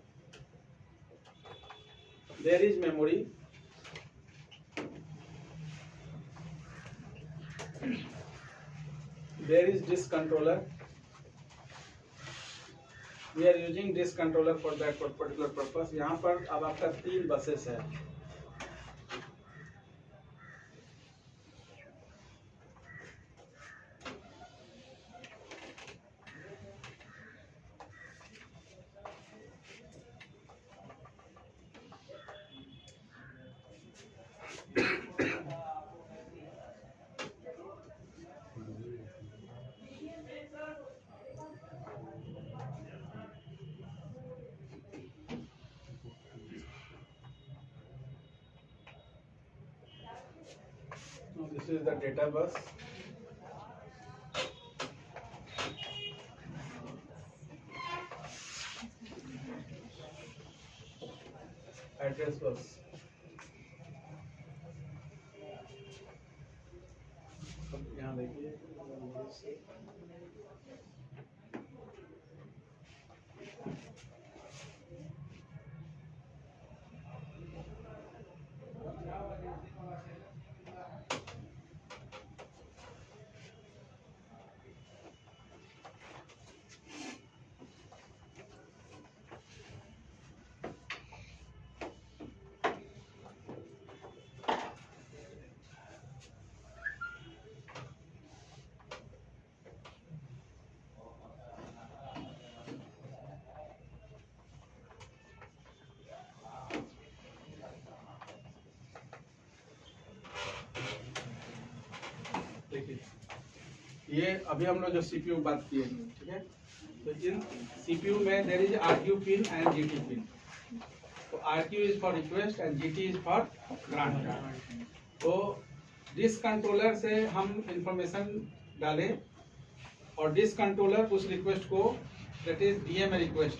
there is memory, there is disk controller. We are using disk controller for that particular purpose. यहाँ पर अब आपका 3 बसेस है. This is the data bus. Address bus. यहाँ देखिए ये अभी हम लोग जो CPU बात किए, ठीक है? तो इन CPU में there is RQ pin and GT pin. तो RQ is for request and GT is for grant. तो डिस्क कंट्रोलर से हम इंफॉर्मेशन डालें और डिस्क कंट्रोलर उस रिक्वेस्ट को, that is DMA request,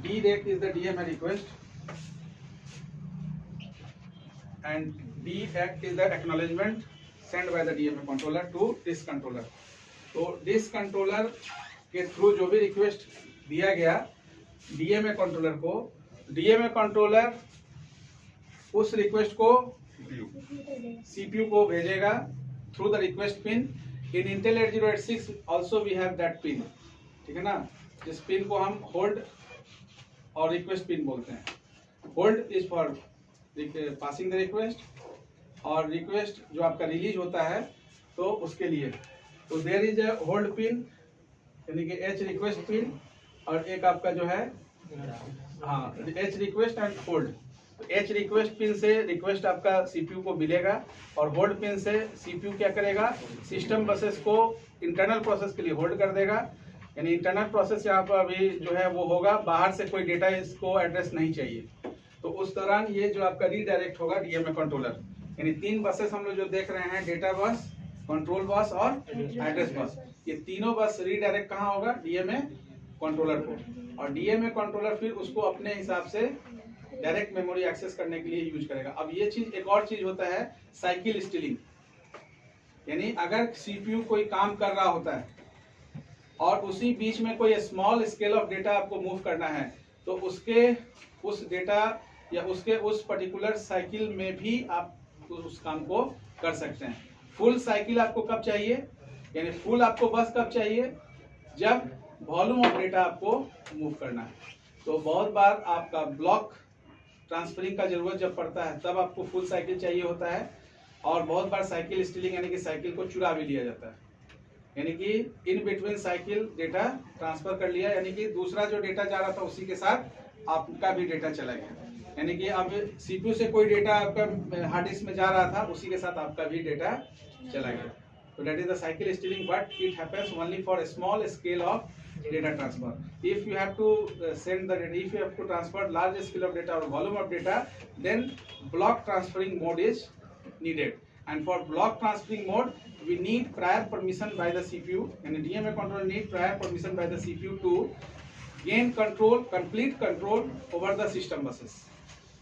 DREC is the DMA request and DAC is the acknowledgement send by the DMA controller to disk controller. तो डिस्क कंट्रोलर के थ्रू जो भी रिक्वेस्ट दिया गया DMA कंट्रोलर को, DMA कंट्रोलर उस रिक्वेस्ट को CPU को भेजेगा through the request pin. In Intel 8086 also we have that pin. ठीक है ना? जिस पिन को हम होल्ड और रिक्वेस्ट पिन बोलते हैं। Hold is for passing the request, और रिक्वेस्ट जो आपका रिलीज होता है तो उसके लिए। तो there is a hold pin यानी कि एच रिक्वेस्ट पिन, और एक आपका जो है हाँ एच रिक्वेस्ट एंड होल्ड। तो एच रिक्वेस्ट पिन से रिक्वेस्ट आपका सीपीयू को मिलेगा, और होल्ड पिन से सीपीयू क्या करेगा, सिस्टम बसेस को इंटरनल प्रोसेस के लिए होल्ड कर देगा। यानी इंटरनल प्रोसेस यहाँ पर अभी जो है वो होगा, बाहर से कोई डेटा इसको एड्रेस नहीं चाहिए। तो उस दौरान ये जो आपका रीडायरेक्ट होगा डीएमए कंट्रोलर, यानी 3 बसेस हम लोग जो देख रहे हैं, डेटा बस, कंट्रोल बस और एड्रेस बस, ये तीनों बस रीडायरेक्ट कहाँ होगा, डीएमए कंट्रोलर को। और डीएमए कंट्रोलर फिर उसको अपने हिसाब से डायरेक्ट मेमोरी एक्सेस करने के लिए यूज करेगा। अब ये चीज, एक और चीज होता है साइकिल स्टीलिंग, यानी अगर सीपीयू कोई काम कर रहा होता है और उसी बीच में कोई स्मॉल स्केल ऑफ डेटा आपको मूव करना है, तो उसके उस डेटा या उसके उस पर्टिकुलर साइकिल में भी आप उस काम को कर सकते हैं। फुल साइकिल आपको कब चाहिए, यानी फुल आपको बस कब चाहिए, जब वॉल्यूम ऑफ डेटा आपको मूव करना है। तो बहुत बार आपका ब्लॉक ट्रांसफरिंग का जरूरत जब पड़ता है तब आपको फुल साइकिल चाहिए होता है, और बहुत बार साइकिल स्टीलिंग यानी कि साइकिल को चुरा भी लिया जाता है, यानी कि in between cycle data transfer कर लिया, यानी कि दूसरा जो डेटा जा रहा था उसी के साथ आपका भी डेटा चला गया। यानी कि अब सीपीयू से कोई डेटा आपका हार्ड डिस्क में जा रहा था, उसी के साथ आपका भी डेटा चला गया। तो that is the cycle stealing, but it happens only for small scale of data transfer. If you have to send the data, if you have to transfer large scale of data or volume of data, then block transferring mode is needed. And for block transferring mode, we need prior permission by the CPU, and the DMA controller need prior permission by the CPU to gain control, complete control over the system buses.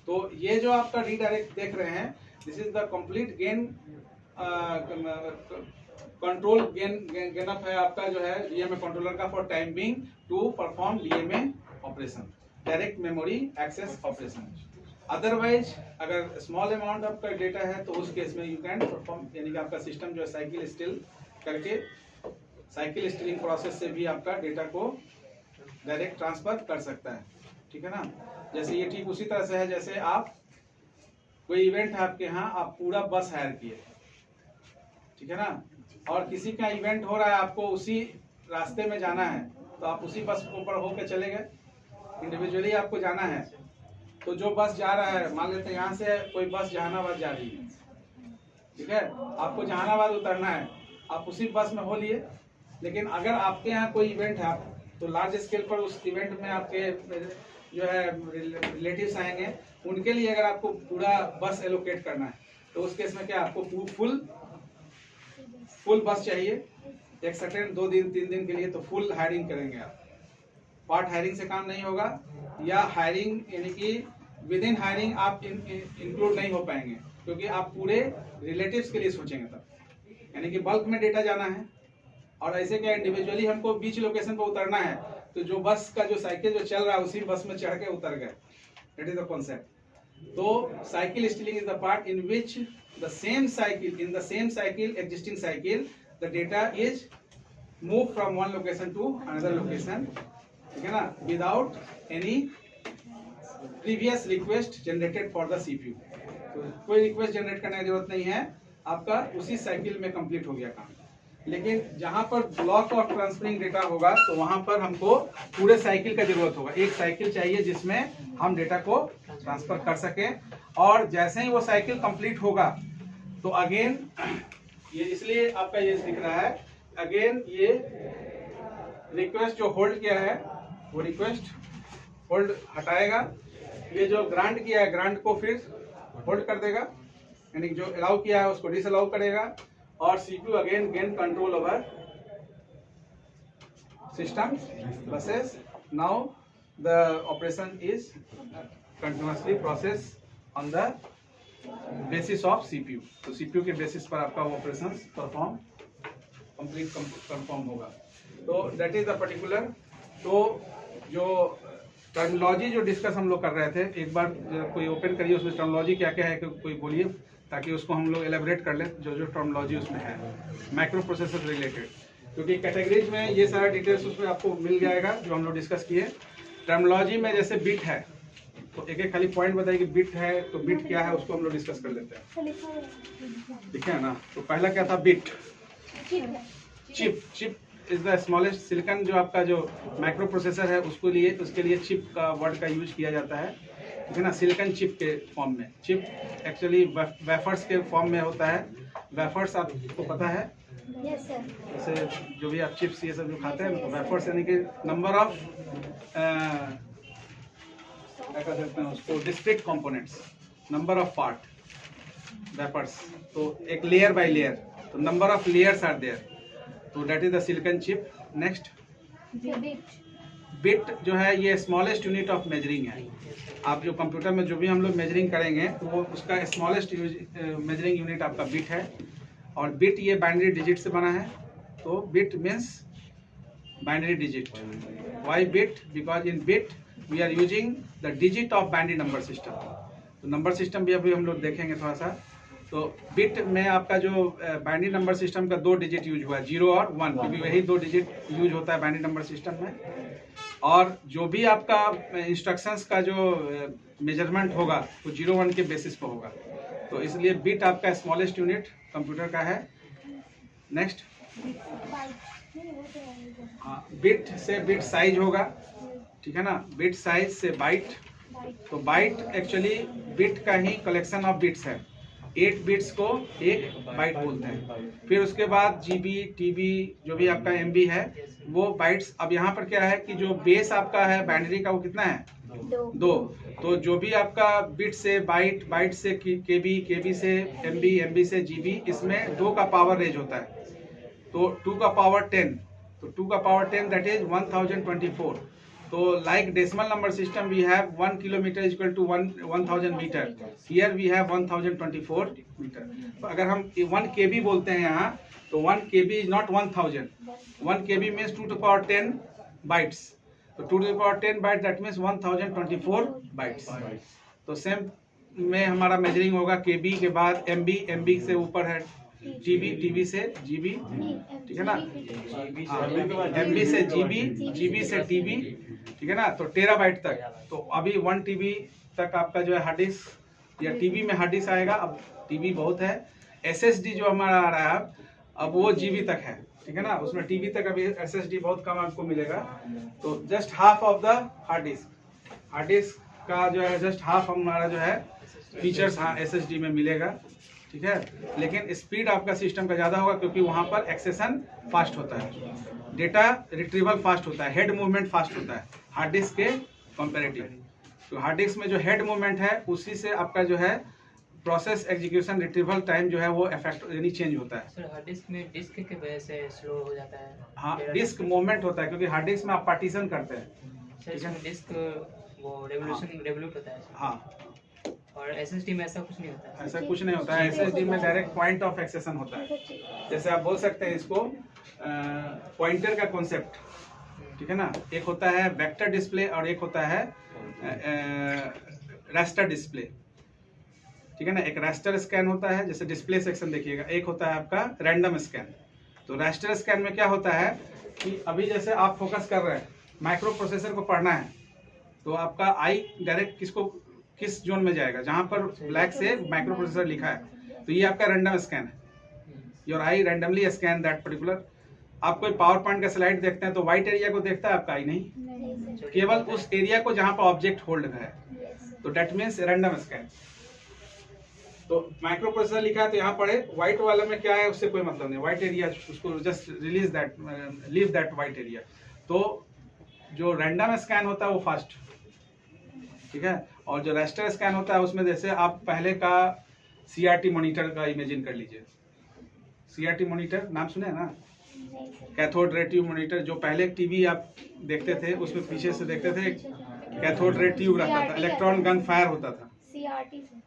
तो ये जो आपका redirect देख रहे हैं, this is the complete gain control gain up है आपका जो है डीएमए कंट्रोलर का for time being to perform DMA operation, direct memory access operation. Otherwise अगर स्मॉल अमाउंट आपका डेटा है तो उस केस में यू कैन परफॉर्म, यानी कि आपका सिस्टम जो है साइकिल स्टील करके, साइकिल स्टीलिंग प्रोसेस से भी आपका डेटा को डायरेक्ट ट्रांसफर कर सकता है। ठीक है ना, जैसे ये ठीक उसी तरह से है जैसे आप कोई इवेंट है आपके यहाँ, आप पूरा बस हायर किए, ठीक है ना, और किसी का इवेंट हो रहा है, आपको उसी रास्ते में जाना है, तो आप उसी बस के ऊपर होकर चले गए, इंडिविजुअली आपको जाना है। तो जो बस जा रहा है, मान लेते हैं यहाँ से कोई बस जहानाबाद जा रही है, ठीक है, आपको जहानाबाद उतरना है, आप उसी बस में हो लिए। लेकिन अगर आपके यहाँ कोई इवेंट है, तो लार्ज स्केल पर उस इवेंट में आपके जो है रिलेटिव्स आएंगे, उनके लिए अगर आपको पूरा बस एलोकेट करना है, तो उस केस में क्या आपको फुल बस चाहिए, एक सर्टेन 2 दिन 3 दिन के लिए, तो फुल हायरिंग करेंगे आप। पार्ट हायरिंग से काम नहीं होगा, या हायरिंग यानी कि विद इन हायरिंग आप इंक्लूड नहीं हो पाएंगे, क्योंकि आप पूरे रिलेटिव्स के लिए सोचेंगे तब, यानी कि बल्क में डेटा जाना है। और ऐसे क्या इंडिविजुअली हमको बीच लोकेशन पर उतरना है, तो जो बस का जो साइकिल जो चल रहा है उसी बस में चढ़ के उतर गए, दैट इज द कॉन्सेप्ट। तो cycle stealing is the part in which the same cycle, in the same cycle, existing cycle, the data is moved from one location to another location, ठीक है ना, without any previous request generated for the CPU। तो कोई रिक्वेस्ट जनरेट करने की जरूरत नहीं है, आपका उसी साइकिल में कंप्लीट हो गया काम। लेकिन जहां पर ब्लॉक ऑफ ट्रांसफरिंग डेटा होगा, तो वहां पर हमको पूरे साइकिल का जरूरत होगा। एक साइकिल चाहिए जिसमें हम डेटा को ट्रांसफर कर सके, और जैसे ही वो साइकिल कंप्लीट होगा तो अगेन ये, इसलिए आपका ये दिख रहा है, अगेन ये रिक्वेस्ट जो होल्ड किया है वो रिक्वेस्ट होल्ड हटाएगा, ये जो ग्रांट किया है ग्रांट को फिर होल्ड कर देगा, यानी जो अलाउ किया है उसको डिसअलाउ करेगा, और CPU again gain control over system buses. Now the operation is continuously process on the basis of CPU. तो सीपीयू के बेसिस पर आपका वो ऑपरेशन परफॉर्म होगा। तो दैट इज द पर्टिकुलर। तो जो टर्मिनोलॉजी जो डिस्कस हम लोग कर रहे थे, एक बार कोई ओपन करिए, उसमें टर्मिनोलॉजी क्या क्या है कोई बोलिए, ताकि उसको हम लोग एलेबरेट कर लें जो जो टर्मिनोलॉजी उसमें है माइक्रो प्रोसेसर रिलेटेड, क्योंकि कैटेगरीज में ये सारा डिटेल्स उसमें आपको मिल जाएगा जो हम लोग डिस्कस किए। टर्मिनोलॉजी में जैसे बिट है, तो एक एक खाली पॉइंट बताइए कि बिट है, तो बिट क्या है उसको हम लोग डिस्कस कर लेते हैं। ठीक है ना। तो पहला क्या था, bit. Chip, chip is the smallest silicon, जो आपका जो माइक्रो प्रोसेसर है उसके लिए चिप का वर्ड का यूज किया जाता है। ठीक है ना, सिलिकॉन चिप के फॉर्म में। चिप एक्चुअली वेफर्स के फॉर्म में होता है। वेफर्स आपको पता है, जैसे जो भी आप चिप्स ये सब जो खाते हैं, वेफर्स यानी कि नंबर ऑफ क्या कह सकते हैं उसको, discrete components, number of part wafers. तो एक लेयर बाय लेयर, तो number of layers are there, तो that is the silicon chip. Next, bit जो है ये स्मॉलेस्ट यूनिट ऑफ मेजरिंग है। आप जो कंप्यूटर में जो भी हम लोग मेजरिंग करेंगे तो वो उसका स्मॉलेस्ट मेजरिंग यूनिट आपका बिट है। और बिट ये बाइनरी डिजिट से बना है, तो bit means binary digit. Why bit? Because in bit we are using the digit of binary number system. तो नंबर सिस्टम भी अभी हम लोग देखेंगे थोड़ा सा। तो बिट में आपका जो बाइनरी नंबर सिस्टम का 2 डिजिट यूज हुआ है, 0 और 1, क्योंकि वही 2 डिजिट यूज होता है बाइनरी नंबर सिस्टम में। और जो भी आपका इंस्ट्रक्शंस का जो मेजरमेंट होगा वो 0-1 के बेसिस पर होगा, तो इसलिए बिट आपका स्मॉलेस्ट यूनिट कंप्यूटर का है। नेक्स्ट, हाँ, बिट से बिट साइज होगा। ठीक है ना, बिट साइज से बाइट। तो बाइट एक्चुअली बिट का ही कलेक्शन ऑफ बिट्स है। 8 बिट्स को एक बाइट बोलते हैं। फिर उसके बाद जीबी, टीबी, जो भी आपका एमबी है वो बाइट्स। अब यहाँ पर क्या है कि जो बेस आपका है बाइनरी का वो कितना है, 2। तो जो भी आपका बिट से बाइट, बाइट से केबी, केबी से एमबी, एमबी से जीबी, इसमें 2 का पावर रेंज होता है। तो 2 का पावर 10, तो 2 का पावर 10 दैट इज 1024। तो like decimal number system we have 1 kilometre equal to 1000 metre, here we have 1024 metre. तो अगर हम 1 केबी बोलते हैं यहाँ, तो 1 KB is not 1000, 1 KB means 2 to power 10 bytes. तो 2 to power 10 byte that means 1024 bytes. तो सेम में हमारा मेजरिंग होगा केबी के बाद एमबी, एमबी से ऊपर है जीबी, टीबी से जीबी, ठीक है ना, एमबी से जीबी, जीबी से टीबी, ठीक है ना, तो टेराबाइट तक। तो अभी 1 टीबी तक आपका जो है हार्ड डिस्क या टीबी में हार्ड डिस्क आएगा। अब टीबी बहुत है, एसएसडी जो हमारा आ रहा है अब वो जीबी तक है। ठीक है ना, उसमें टीबी तक अभी एसएसडी बहुत कम आपको मिलेगा। तो just half of the hard disk का जो है जस्ट हाफ हमारा जो है फीचर्स हाँ एसएसडी में मिलेगा। ठीक है, लेकिन स्पीड आपका सिस्टम का ज़्यादा होगा क्योंकि वहाँ पर एक्सेशन फास्ट होता है, डेटा रिट्रीवल फास्ट होता है, हेड मूवमेंट फास्ट होता है हार्ड डिस्क के कंपैरेटिव। तो हार्ड डिस्क में जो हेड मूवमेंट है उसी से आपका जो है प्रोसेस एग्जीक्यूशन रिट्रीवल टाइम जो है वो इफेक्ट यानी चेंज होता है। सर हार्ड डिस्क में डिस्क की वजह से स्लो हो जाता है। हाँ, डिस्क मूवमेंट होता है क्योंकि हार्ड डिस्क में आप पार्टीशन करते हैं। सर इसमें डिस्क वो रेवोल्यूट होता है। हाँ, और एसएसडी में ऐसा कुछ नहीं होता है। ऐसा कुछ नहीं होता है। एसएसडी में डायरेक्ट पॉइंट ऑफ एक्सेशन होता है। जैसे आप बोल सकते हैं इसको पॉइंटर का कॉन्सेप्ट। ठीक है ना, एक होता है वेक्टर डिस्प्ले और एक होता है रास्टर डिस्प्ले। ठीक है ना, एक रास्टर स्कैन होता है, जैसे डिस्प्ले सेक्शन देखिएगा, एक होता है आपका रैंडम स्कैन। तो रास्टर स्कैन में क्या होता है कि अभी जैसे आप फोकस कर रहे हैं, माइक्रो प्रोसेसर को पढ़ना है, तो आपका आई डायरेक्ट किस जोन में जाएगा, जहां पर ब्लैक से माइक्रो प्रोसेसर लिखा है, तो ये आपका रैंडम स्कैन है। Your I randomly scan that particular. आप कोई पावर पॉइंट का स्लाइड देखते हैं तो व्हाइट एरिया को देखता है आपका आई नहीं, केवल उस एरिया को जहां पर ऑब्जेक्ट होल्ड है, तो दैट मीन्स रैंडम स्कैन। तो माइक्रो प्रोसेसर लिखा है तो यहाँ पढ़े, व्हाइट वाले में क्या है उससे कोई मतलब नहीं, व्हाइट एरिया उसको just release that, leave that white area. तो जो रैंडम स्कैन होता है वो फास्ट, ठीक है, और जो रास्टर स्कैन होता है उसमें जैसे आप पहले का सीआरटी मॉनिटर का इमेजिन कर लीजिए। सीआरटी मॉनिटर नाम सुने हैं ना, कैथोड रे ट्यूब मॉनिटर। जो पहले टीवी आप देखते थे उसमें पीछे से देखते थे कैथोड रे ट्यूब रहता था, इलेक्ट्रॉन गन फायर होता था।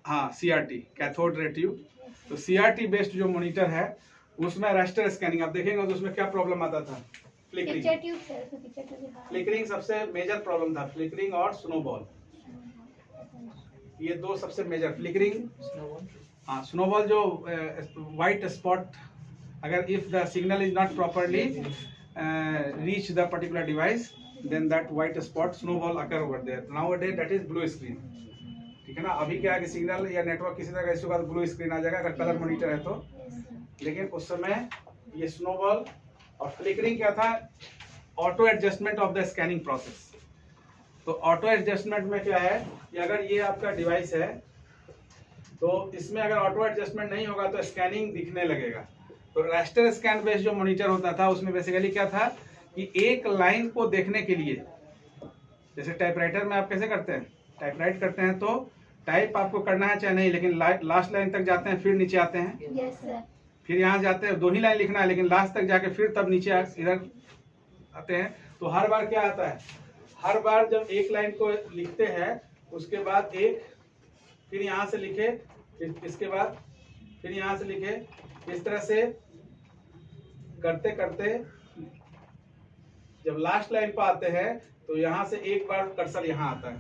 हाँ, सीआरटी कैथोड रे ट्यूब। तो सीआरटी बेस्ड जो मॉनिटर है उसमें रास्टर स्कैनिंग आप देखेंगे तो उसमें क्या प्रॉब्लम आता था, फ्लिकरिंग सबसे मेजर प्रॉब्लम था, फ्लिकरिंग और स्नोबॉल, ये दो सबसे मेजर। फ्लिकरिंग, हाँ, स्नोबॉल जो व्हाइट स्पॉट, अगर if the signal is not properly reach the particular device then that white spot snowball occur over there. Nowadays that is blue screen. ठीक है ना. अभी क्या है कि सिग्नल या नेटवर्क किसी तरह का इशू का तो ब्लू स्क्रीन आ जाएगा अगर कलर मॉनिटर है तो. लेकिन उस समय ये स्नोबॉल और फ्लिकरिंग क्या था, auto adjustment of the scanning process. तो ऑटो एडजस्टमेंट में क्या है कि अगर ये आपका डिवाइस है तो इसमें अगर ऑटो एडजस्टमेंट नहीं होगा तो स्कैनिंग दिखने लगेगा. तो रास्टर स्कैन बेस्ड जो मॉनिटर होता था उसमें बेसिकली क्या था कि एक लाइन को देखने के लिए, जैसे टाइपराइटर में आप कैसे करते हैं, टाइपराइट करते हैं तो टाइप आपको करना है चाहे नहीं, लेकिन लास्ट लाइन तक जाते हैं फिर नीचे आते हैं. Yes, sir. फिर यहाँ जाते हैं 2 ही लाइन लिखना है लेकिन लास्ट तक जाके फिर तब नीचे इधर आते हैं. तो हर बार क्या आता है, हर बार जब एक लाइन को लिखते हैं उसके बाद एक, फिर यहाँ से लिखे, फिर इसके बाद फिर यहाँ से लिखे, इस तरह से करते करते जब लास्ट लाइन पर आते हैं तो यहाँ से एक बार कर्सर यहाँ आता है.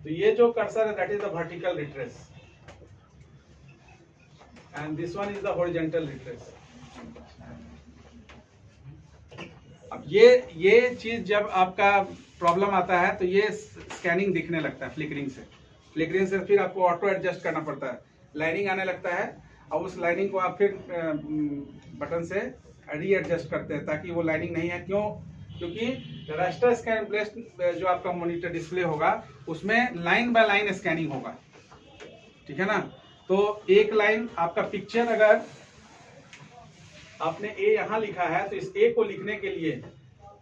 तो ये जो कर्सर है that is the vertical retrace and this one is the horizontal retrace. अब ये चीज जब आपका प्रॉब्लम आता है तो ये स्कैनिंग दिखने लगता है फ्लिकरिंग से. फ्लिकरिंग से फिर आपको ऑटो एडजस्ट करना पड़ता है, लाइनिंग आने लगता है और उस लाइनिंग को आप फिर बटन से री एडजस्ट करते हैं ताकि वो लाइनिंग नहीं है. क्यों? क्योंकि रास्टर स्कैन बेस्ड जो आपका मॉनिटर डिस्प्ले होगा उसमें लाइन बाय लाइन स्कैनिंग होगा. ठीक है ना. तो एक लाइन आपका पिक्चर अगर आपने ए यहाँ लिखा है तो इस ए को लिखने के लिए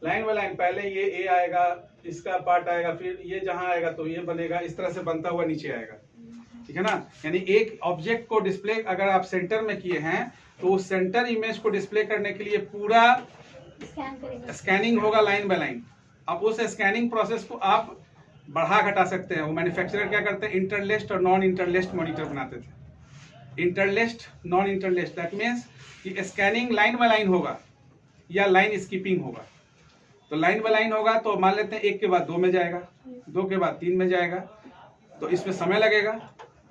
लाइन बाय लाइन पहले ये ए आएगा, इसका पार्ट आएगा, फिर ये जहाँ आएगा तो ये बनेगा, इस तरह से बनता हुआ नीचे आएगा. ठीक है ना. यानी एक ऑब्जेक्ट को डिस्प्ले अगर आप सेंटर में किए हैं तो उस सेंटर इमेज को डिस्प्ले करने के लिए पूरा स्कैनिंग होगा लाइन बाय लाइन. अब उस स्कैनिंग प्रोसेस को आप बढ़ा घटा सकते हैं. वो मैन्युफैक्चरर क्या करते हैं, इंटरलेस्ड और नॉन इंटरलेस्ड मॉनिटर बनाते थे. Interlaced, non interlaced, that means कि स्कैनिंग लाइन बाय लाइन होगा या लाइन स्किपिंग होगा. तो लाइन बाय लाइन होगा तो मान लेते हैं 1 के बाद 2 में जाएगा, 2 के बाद 3 में जाएगा, तो इसमें समय लगेगा.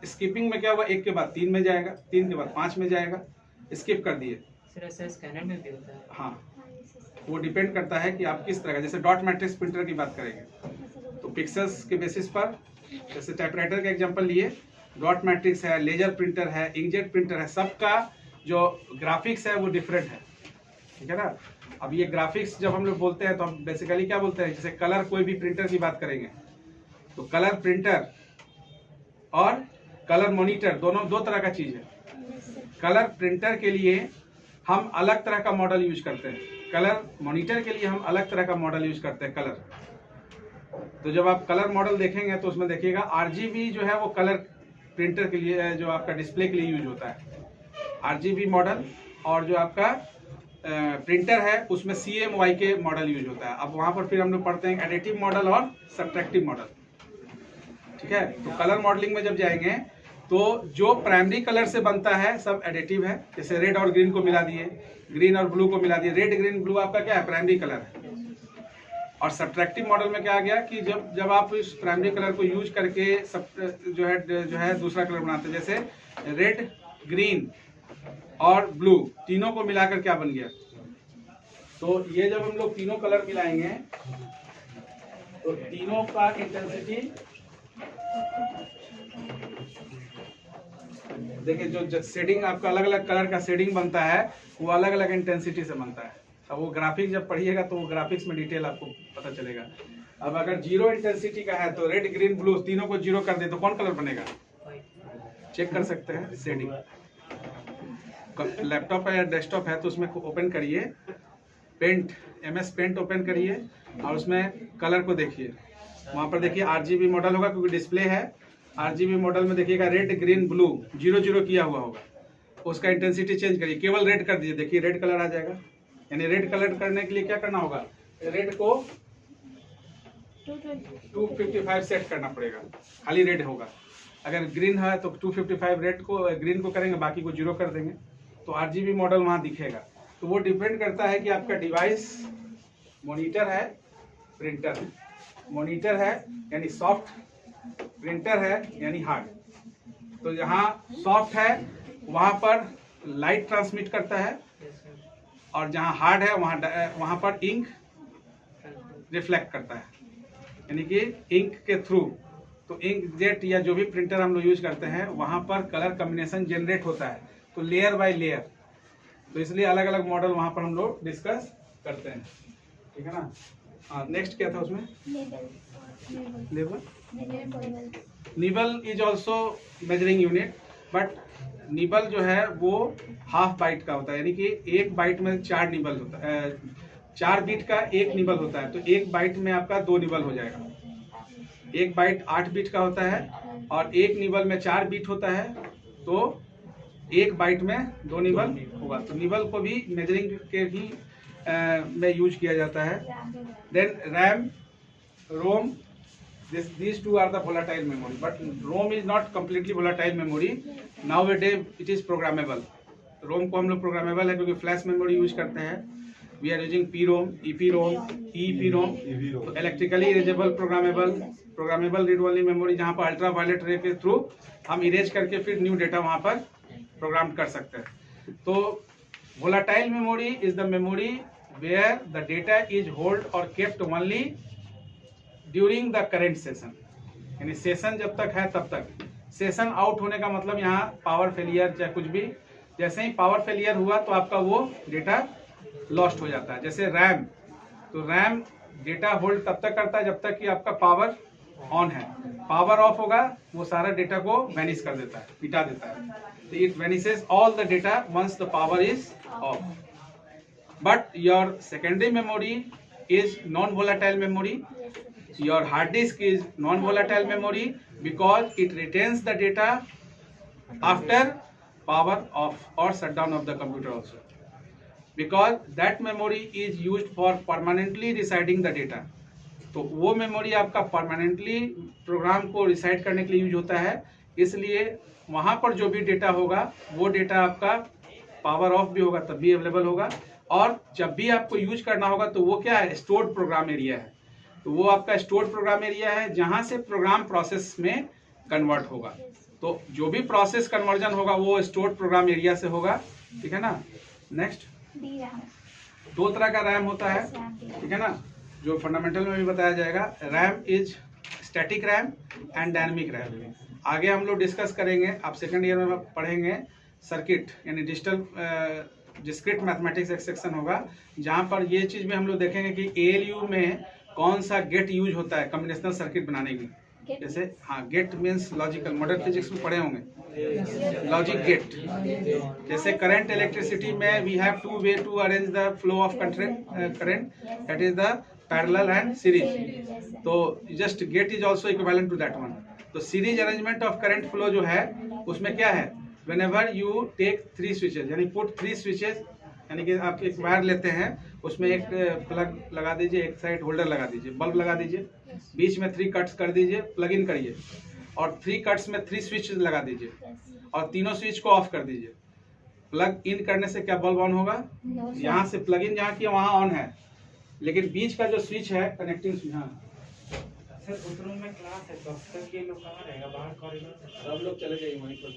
स्किपिंग में क्या हुआ, 1 के बाद 3 में जाएगा, 3 के बाद 5 में जाएगा, स्किप कर दिए. सर स्कैनर में भी होता है. हाँ, वो डिपेंड करता है कि आप किस तरह का, जैसे डॉट मैट्रिक्स प्रिंटर की बात करेंगे तो पिक्सेल्स के बेसिस पर, जैसे टाइपराइटर का एग्जांपल लिए, डॉट मैट्रिक्स है, लेजर प्रिंटर है, इंकजेट प्रिंटर है, सबका जो ग्राफिक्स है वो डिफरेंट है. ठीक है ना. अब ये ग्राफिक्स जब हम लोग बोलते हैं तो हम बेसिकली क्या बोलते हैं, जैसे कलर, कोई भी प्रिंटर की बात करेंगे तो कलर प्रिंटर और कलर मॉनिटर दोनों 2 तरह का चीज है. कलर प्रिंटर के लिए हम अलग तरह का मॉडल यूज करते हैं, कलर मॉनिटर के लिए हम अलग तरह का मॉडल यूज करते हैं कलर. तो जब आप कलर मॉडल देखेंगे तो उसमें देखिएगा RGB जो है वो कलर प्रिंटर के लिए, जो आपका डिस्प्ले के लिए यूज होता है RGB मॉडल, और जो आपका प्रिंटर है उसमें CMYK मॉडल यूज होता है. अब वहां पर फिर हम लोग पढ़ते हैं एडिटिव मॉडल और सब्ट्रैक्टिव मॉडल. ठीक है. तो कलर मॉडलिंग में जब जाएंगे तो जो प्राइमरी कलर से बनता है सब एडिटिव है. जैसे रेड और ग्रीन को मिला दिए, ग्रीन और ब्लू को मिला दिए, रेड ग्रीन ब्लू आपका क्या है, प्राइमरी कलर है. और सब्ट्रैक्टिव मॉडल में क्या आ गया कि जब आप इस प्राइमरी कलर को यूज करके सब जो है दूसरा कलर बनाते हैं, जैसे रेड, ग्रीन और ब्लू तीनों को मिलाकर क्या बन गया. तो ये जब हम लोग तीनों कलर मिलाएंगे तो तीनों का इंटेंसिटी देखिए, जो शेडिंग आपका अलग अलग कलर का शेडिंग बनता है वो अलग अलग इंटेंसिटी से बनता है. अब वो ग्राफिक्स जब पढ़िएगा तो वो ग्राफिक्स में डिटेल आपको पता चलेगा. अब अगर 0 इंटेंसिटी का है तो रेड, ग्रीन, ब्लू तीनों को 0 कर दे तो कौन कलर बनेगा, चेक कर सकते हैं. शेडिंग लैपटॉप है या डेस्कटॉप है तो उसमें ओपन करिए, पेंट, MS पेंट ओपन करिए और उसमें कलर को देखिए. वहाँ पर देखिए RGB मॉडल होगा क्योंकि डिस्प्ले है. RGB मॉडल में देखिएगा रेड, ग्रीन, ब्लू 0 किया हुआ होगा. उसका इंटेंसिटी चेंज करिए, केवल रेड कर दीजिए, देखिए रेड कलर आ जाएगा. यानी रेड कलर करने के लिए क्या करना होगा, रेड को 255 सेट करना पड़ेगा, खाली रेड होगा. अगर ग्रीन है तो 255 रेड को, ग्रीन को करेंगे, बाकी को 0 कर देंगे तो RGB मॉडल वहाँ दिखेगा. तो वो डिपेंड करता है कि आपका डिवाइस मॉनिटर है, प्रिंटर है. मॉनिटर है यानी सॉफ्ट, प्रिंटर है यानी हार्ड. तो जहाँ सॉफ्ट है वहाँ पर लाइट ट्रांसमिट करता है और जहाँ हार्ड है वहाँ पर इंक रिफ्लेक्ट करता है, यानी कि इंक के थ्रू। तो इंक जेट या जो भी प्रिंटर हम लोग यूज करते हैं वहाँ पर कलर कॉम्बिनेशन जनरेट होता है, तो लेयर बाय लेयर। तो इसलिए अलग अलग मॉडल वहाँ पर हम लोग डिस्कस करते हैं, ठीक है ना। हाँ, नेक्स्ट क्या था उसमें? Level. Nibble is also measuring unit, but nibble जो है वो हाफ बाइट का होता है, यानी कि एक बाइट में 4 निबल होता है, 4 बीट का एक निबल होता है, तो एक बाइट में आपका 2 निबल हो जाएगा। एक बाइट 8 बीट का होता है और एक निबल में 4 बीट होता है, तो एक बाइट में 2 निबल होगा। तो निबल को भी मेजरिंग के ही में यूज किया जाता है। Then RAM, ROM, these two are the volatile memory, but ROM is not completely volatile memory. Nowadays it is programmable. ROM को हम लोग programmable है क्योंकि फ्लैश मेमोरी यूज करते हैं। We are using PROM, EPROM, EEPROM, तो electrically erasable programmable read only memory, जहाँ पर अल्ट्रा वायलेट रे के थ्रू हम इरेज करके फिर न्यू डेटा वहाँ पर प्रोग्राम कर सकते हैं। तो volatile memory is the memory where the data is held or kept only during the current session, यानी सेशन जब तक है तब तक। सेशन आउट होने का मतलब यहाँ पावर फेलियर या कुछ भी, जैसे ही पावर फेलियर हुआ तो आपका वो डेटा लॉस्ट हो जाता है। जैसे रैम, तो रैम डेटा होल्ड तब तक करता है जब तक कि आपका पावर ऑन है। पावर ऑफ होगा वो सारा डेटा को वैनिश कर देता है, मिटा देता है। तो it vanishes all the data once the power is off. But your secondary memory is non volatile memory. Your hard disk is non-volatile memory because it retains the data after power off or shutdown of the computer also. Because that memory is used for permanently residing the data. तो वो मेमोरी आपका परमानेंटली प्रोग्राम को रिसाइड करने के लिए यूज होता है, इसलिए वहाँ पर जो भी डेटा होगा वो डेटा आपका पावर ऑफ भी होगा तब भी अवेलेबल होगा, और जब भी आपको यूज करना होगा तो वो क्या है, स्टोर्ड प्रोग्राम एरिया है। तो वो आपका स्टोर्ड प्रोग्राम एरिया है जहां से प्रोग्राम प्रोसेस में कन्वर्ट होगा। तो जो भी प्रोसेस कन्वर्जन होगा वो स्टोर्ड प्रोग्राम एरिया से होगा, ठीक है ना। नेक्स्ट, 2 तरह का रैम होता है, ठीक है ना, जो फंडामेंटल में भी बताया जाएगा। RAM is static RAM and dynamic RAM. आगे हम लोग डिस्कस करेंगे, आप सेकंड ईयर में पढ़ेंगे सर्किट, यानी डिजिटल डिस्क्रीट मैथमेटिक्स एक सेक्शन होगा जहां पर ये चीज में हम लोग देखेंगे कि ALU में कौन सा गेट यूज होता है कॉम्बिनेशनल सर्किट बनाने की। जैसे हाँ, gate means logical, modern physics में पढ़े होंगे लॉजिक गेट। जैसे करंट इलेक्ट्रिसिटी में we have 2 way to arrange the flow of current, that is the parallel and series. तो just gate is also equivalent to that one. तो series arrangement of current flow जो है उसमें क्या है, व्हेनेवर यू टेक 3 स्विचेज, यानी पुट 3 स्विचेज, यानी कि आप एक वायर लेते हैं उसमें एक प्लग लगा दीजिए, एक साइड होल्डर लगा दीजिए, बल्ब लगा दीजिए, बीच में 3 कट्स कर दीजिए, प्लग इन करिए, और 3 कट्स में 3 स्विच लगा दीजिए और तीनों स्विच को ऑफ कर दीजिए। प्लग इन करने से क्या बल्ब ऑन होगा, यहाँ से प्लग इन जहाँ किया वहाँ ऑन है, लेकिन बीच का जो स्विच है कनेक्टिंग स्विच। हाँ सर, उस रूम में क्लास है तो अब तक ये लोग कहाँ रहेगा, बाहर कॉरिडोर? सब लोग चले जाइए वहीं पर,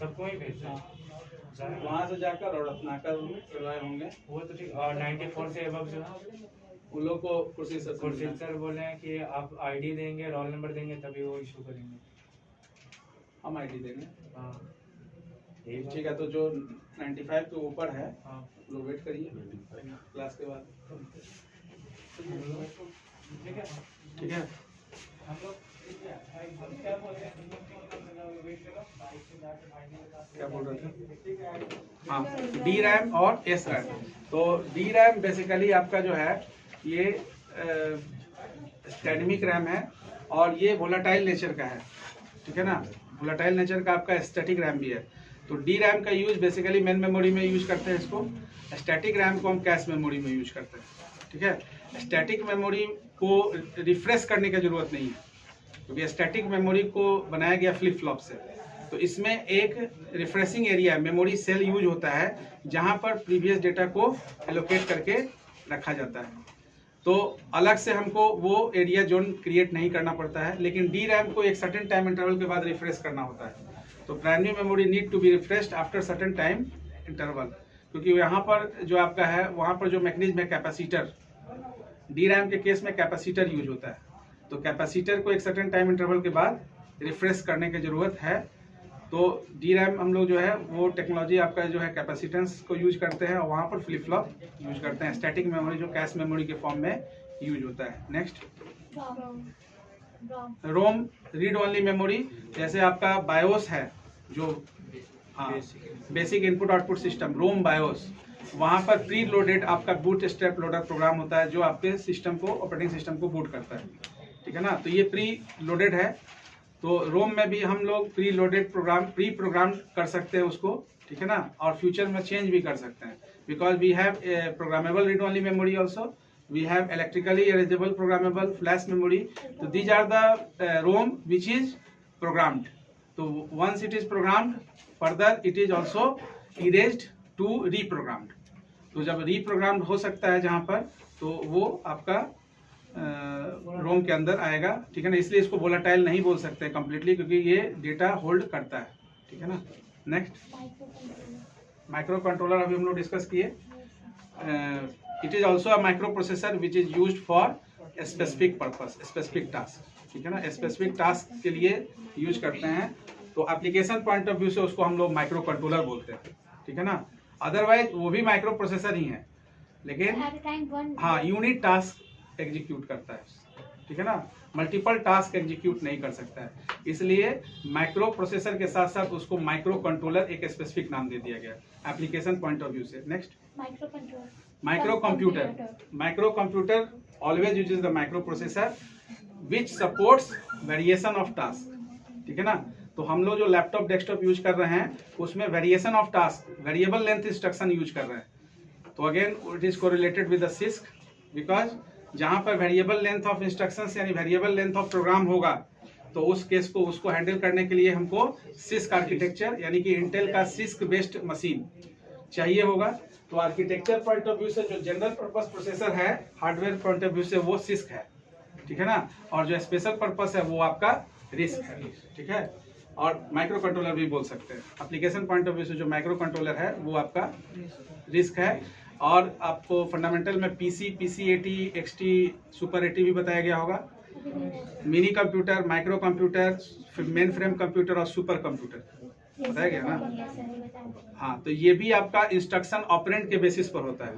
सबको ही भेजना वहाँ से जाकर और अपना कर करवाए होंगे वो तो ठीक। और 94 से अबव जो है उन लोग को कुर्सी सर बोले हैं कि आप आईडी देंगे, रोल नंबर देंगे तभी वो इशू करेंगे। हम आईडी देंगे। हाँ ठीक है, तो जो 95 के ऊपर है हाँ लोग वेट करिए क्लास के बाद, ठीक है ठीक है। हम लोग क्या बोल रहे हैं, क्या बोल रहे थे? हाँ, डी रैम और एस रैम। तो डी रैम बेसिकली आपका जो है ये डायनेमिक रैम है और ये वोलेटाइल नेचर का है, ठीक है ना। वोलेटाइल नेचर का आपका स्टैटिक रैम भी है। तो डी रैम का यूज बेसिकली मेन मेमोरी में यूज करते हैं इसको, स्टैटिक रैम को हम कैश मेमोरी में यूज करते हैं, ठीक है। स्टैटिक मेमोरी को रिफ्रेश करने की जरूरत नहीं है क्योंकि स्टैटिक मेमोरी को बनाया गया फ्लिप फ्लॉप से। तो इसमें एक refreshing area memory cell use होता है जहां पर प्रीवियस डेटा को एलोकेट करके रखा जाता है। तो अलग से हमको वो एरिया जोन क्रिएट नहीं करना पड़ता है, लेकिन डी रैम को एक सर्टेन टाइम इंटरवल के बाद रिफ्रेश करना होता है। तो brand new memory need to be refreshed after certain time interval, क्योंकि यहाँ पर जो आपका है वहाँ पर जो मैकेनिज्म है कैपेसिटर, DRAM के केस में कैपेसिटर यूज होता है, तो कैपेसिटर को एक सर्टेन टाइम इंटरवल के बाद रिफ्रेश करने की ज़रूरत है। तो DRAM हम लोग जो है वो टेक्नोलॉजी आपका जो है कैपेसिटेंस को यूज करते हैं और वहाँ पर फ्लिप फ्लॉप यूज करते हैं, स्टैटिक मेमोरी जो कैश मेमोरी के फॉर्म में यूज होता है। नेक्स्ट रोम, रीड ओनली मेमोरी, जैसे आपका बायोस है जो बेसिक इनपुट आउटपुट सिस्टम, रोम बायोस, वहाँ पर प्री लोडेड आपका बूट स्ट्रैप लोडर प्रोग्राम होता है जो आपके सिस्टम को, ऑपरेटिंग सिस्टम को बूट करता है, ठीक है ना। तो ये प्री लोडेड है, तो रोम में भी हम लोग pre loaded program, pre program कर सकते हैं उसको, ठीक है ना, और फ्यूचर में चेंज भी कर सकते हैं, because we have programmable read only memory also, we have electrically erasable programmable flash memory. तो these are the ROM which is programmed. तो once it is programmed, further it is also erased to reprogrammed. तो जब रीप्रोग्राम्ड हो सकता है जहाँ पर, तो वो आपका रोम के अंदर आएगा, ठीक है ना। इसलिए इसको वोलेटाइल नहीं बोल सकते कम्प्लीटली, क्योंकि ये डेटा होल्ड करता है, ठीक है ना। नेक्स्ट माइक्रो कंट्रोलर अभी हम लोग डिस्कस किए। It is also a micro processor which is used for specific purpose, specific task, ठीक है ना, स्पेसिफिक टास्क के लिए यूज करते हैं। तो एप्लीकेशन पॉइंट ऑफ व्यू से उसको हम लोग माइक्रो कंट्रोलर बोलते हैं, ठीक है ना। अदरवाइज वो भी माइक्रो प्रोसेसर ही है, लेकिन हाँ यूनिट टास्क एग्जीक्यूट करता है, ठीक है ना, मल्टीपल टास्क एग्जीक्यूट नहीं कर सकता है। इसलिए माइक्रो प्रोसेसर के साथ साथ उसको माइक्रो कंट्रोलर एक स्पेसिफिक नाम दे दिया गया एप्लीकेशन पॉइंट ऑफ व्यू से। Next micro computer, micro computer always uses the micro processor which supports variation of task, ठीक है ना। तो हम लोग जो लैपटॉप डेस्कटॉप यूज कर रहे हैं उसमें variation of task, variable length instruction use कर रहे हैं। तो again it is correlated with the six, because जहां पर वेरिएबल लेंथ ऑफ इंस्ट्रक्शंस यानी वेरिएबल लेंथ ऑफ प्रोग्राम होगा, तो उस केस को उसको हैंडल करने के लिए हमको सिस्क आर्किटेक्चर यानी कि इंटेल का सिस्क बेस्ड मशीन चाहिए होगा। तो आर्किटेक्चर पॉइंट ऑफ व्यू से जो जनरल पर्पस प्रोसेसर है, हार्डवेयर पॉइंट ऑफ व्यू से वो सिस्क है, ठीक है ना, और जो स्पेशल पर्पस है वो आपका रिस्क है, ठीक है। और माइक्रो कंट्रोलर भी बोल सकते हैं। एप्लीकेशन पॉइंट ऑफ व्यू से जो माइक्रो कंट्रोलर है वो आपका रिस्क है। और आपको फंडामेंटल में पीसी, पीसी-80, एक्सटी, सुपर 80 भी बताया गया होगा। Mini computer, micro computer, main frame computer और सुपर कंप्यूटर बताया गया ना। हाँ, तो ये भी आपका इंस्ट्रक्शन ऑपरेंड के बेसिस पर होता है,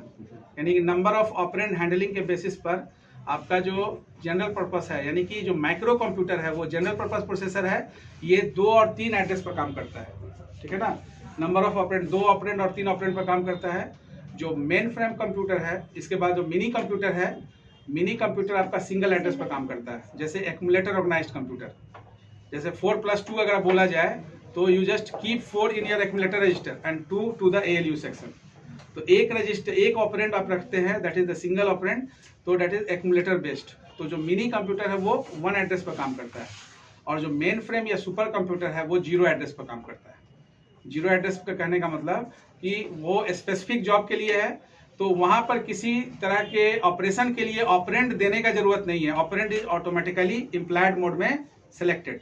यानी कि नंबर ऑफ ऑपरेंड हैंडलिंग के बेसिस पर आपका जो जनरल पर्पस है, यानी कि जो माइक्रो कंप्यूटर है वो जनरल पर्पस प्रोसेसर है, ये 2 और 3 एड्रेस पर काम करता है, ठीक है ना। नंबर ऑफ ऑपरेंड 2 ऑपरेंड और 3 ऑपरेंड पर काम करता है। जो मेन फ्रेम कंप्यूटर है, इसके बाद जो मिनी कंप्यूटर है, मिनी कंप्यूटर आपका सिंगल एड्रेस पर काम करता है, जैसे एक्यूमुलेटर ऑर्गेनाइज्ड कंप्यूटर। जैसे 4+2 अगर बोला जाए तो you just keep 4 in your accumulator register and 2 to the ALU section. तो एक रजिस्टर, एक ऑपरेंड आप रखते हैं, that is the single operand, तो दैट इज एक्यूमुलेटर बेस्ड। तो जो मिनी कंप्यूटर है वो 1 एड्रेस पर काम करता है, और जो मेन फ्रेम या सुपर कंप्यूटर है वो 0 एड्रेस पर काम करता है। 0 एड्रेस का कहने का मतलब कि वो स्पेसिफिक जॉब के लिए है, तो वहां पर किसी तरह के ऑपरेशन के लिए ऑपरेंड देने का जरूरत नहीं है। Operand is automatically implied mode में सिलेक्टेड।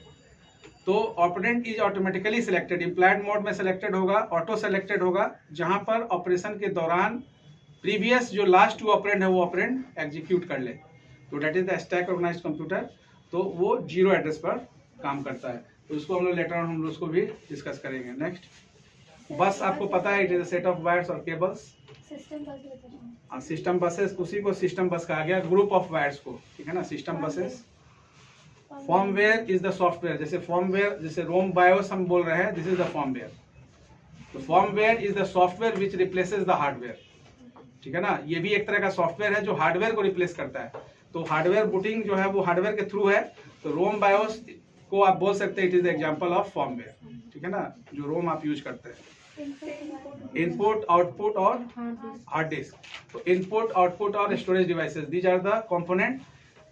तो operand is automatically selected, implied mode में सिलेक्टेड होगा, ऑटो सेलेक्टेड होगा, जहां पर ऑपरेशन के दौरान प्रीवियस जो लास्ट 2 ऑपरेंड है वो ऑपरेंड एग्जीक्यूट कर ले। तो that is the stack organised computer. तो वो 0 एड्रेस पर काम करता है। तो उसको हम लोग लेटर ऑन हम लोग उसको भी डिस्कस करेंगे। नेक्स्ट बस, आपको पता है it is a set of wires और केबल्स। सिस्टम बसेस, उसी को सिस्टम बस कहा गया, ग्रुप ऑफ वायर्स को, ठीक है ना, system buses. Firmware is the software, जैसे फॉर्मवेयर, जैसे रोम बायोस हम बोल रहे हैं, दिस इज द फॉर्मवेयर। तो firmware is the software which replaces the hardware, ठीक है ना। ये भी एक तरह का सॉफ्टवेयर है जो हार्डवेयर को रिप्लेस करता है। तो हार्डवेयर बूटिंग जो है वो हार्डवेयर के थ्रू है। तो रोम बायोस को आप बोल सकते हैं it is example of firmware, ठीक है ना, जो रोम आप यूज करते हैं। इनपुट, आउटपुट और हार्ड डिस्क। तो इनपुट, आउटपुट और storage devices, these are the component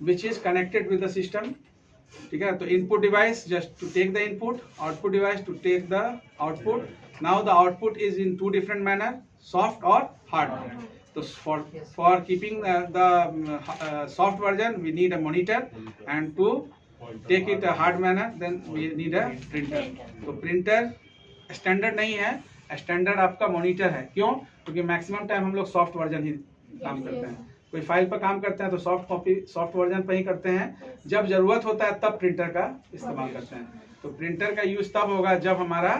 which is connected with the system, ठीक है। तो input device just to take the input, output device to take the output. Now the output is in 2 different manner, soft और हार्ड। तो for keeping the soft version we need a monitor, and to take it a hard manner then we need a printer. तो प्रिंटर स्टैंडर्ड नहीं है, स्टैंडर्ड आपका मॉनिटर है। क्यों? क्योंकि मैक्सिमम टाइम हम लोग सॉफ्ट वर्जन ही काम करते हैं। कोई फाइल पर काम करते हैं तो सॉफ्ट कॉपी सॉफ्ट वर्जन पर ही करते हैं, जब जरूरत होता है तब प्रिंटर का इस्तेमाल करते हैं। तो प्रिंटर का यूज तब होगा जब हमारा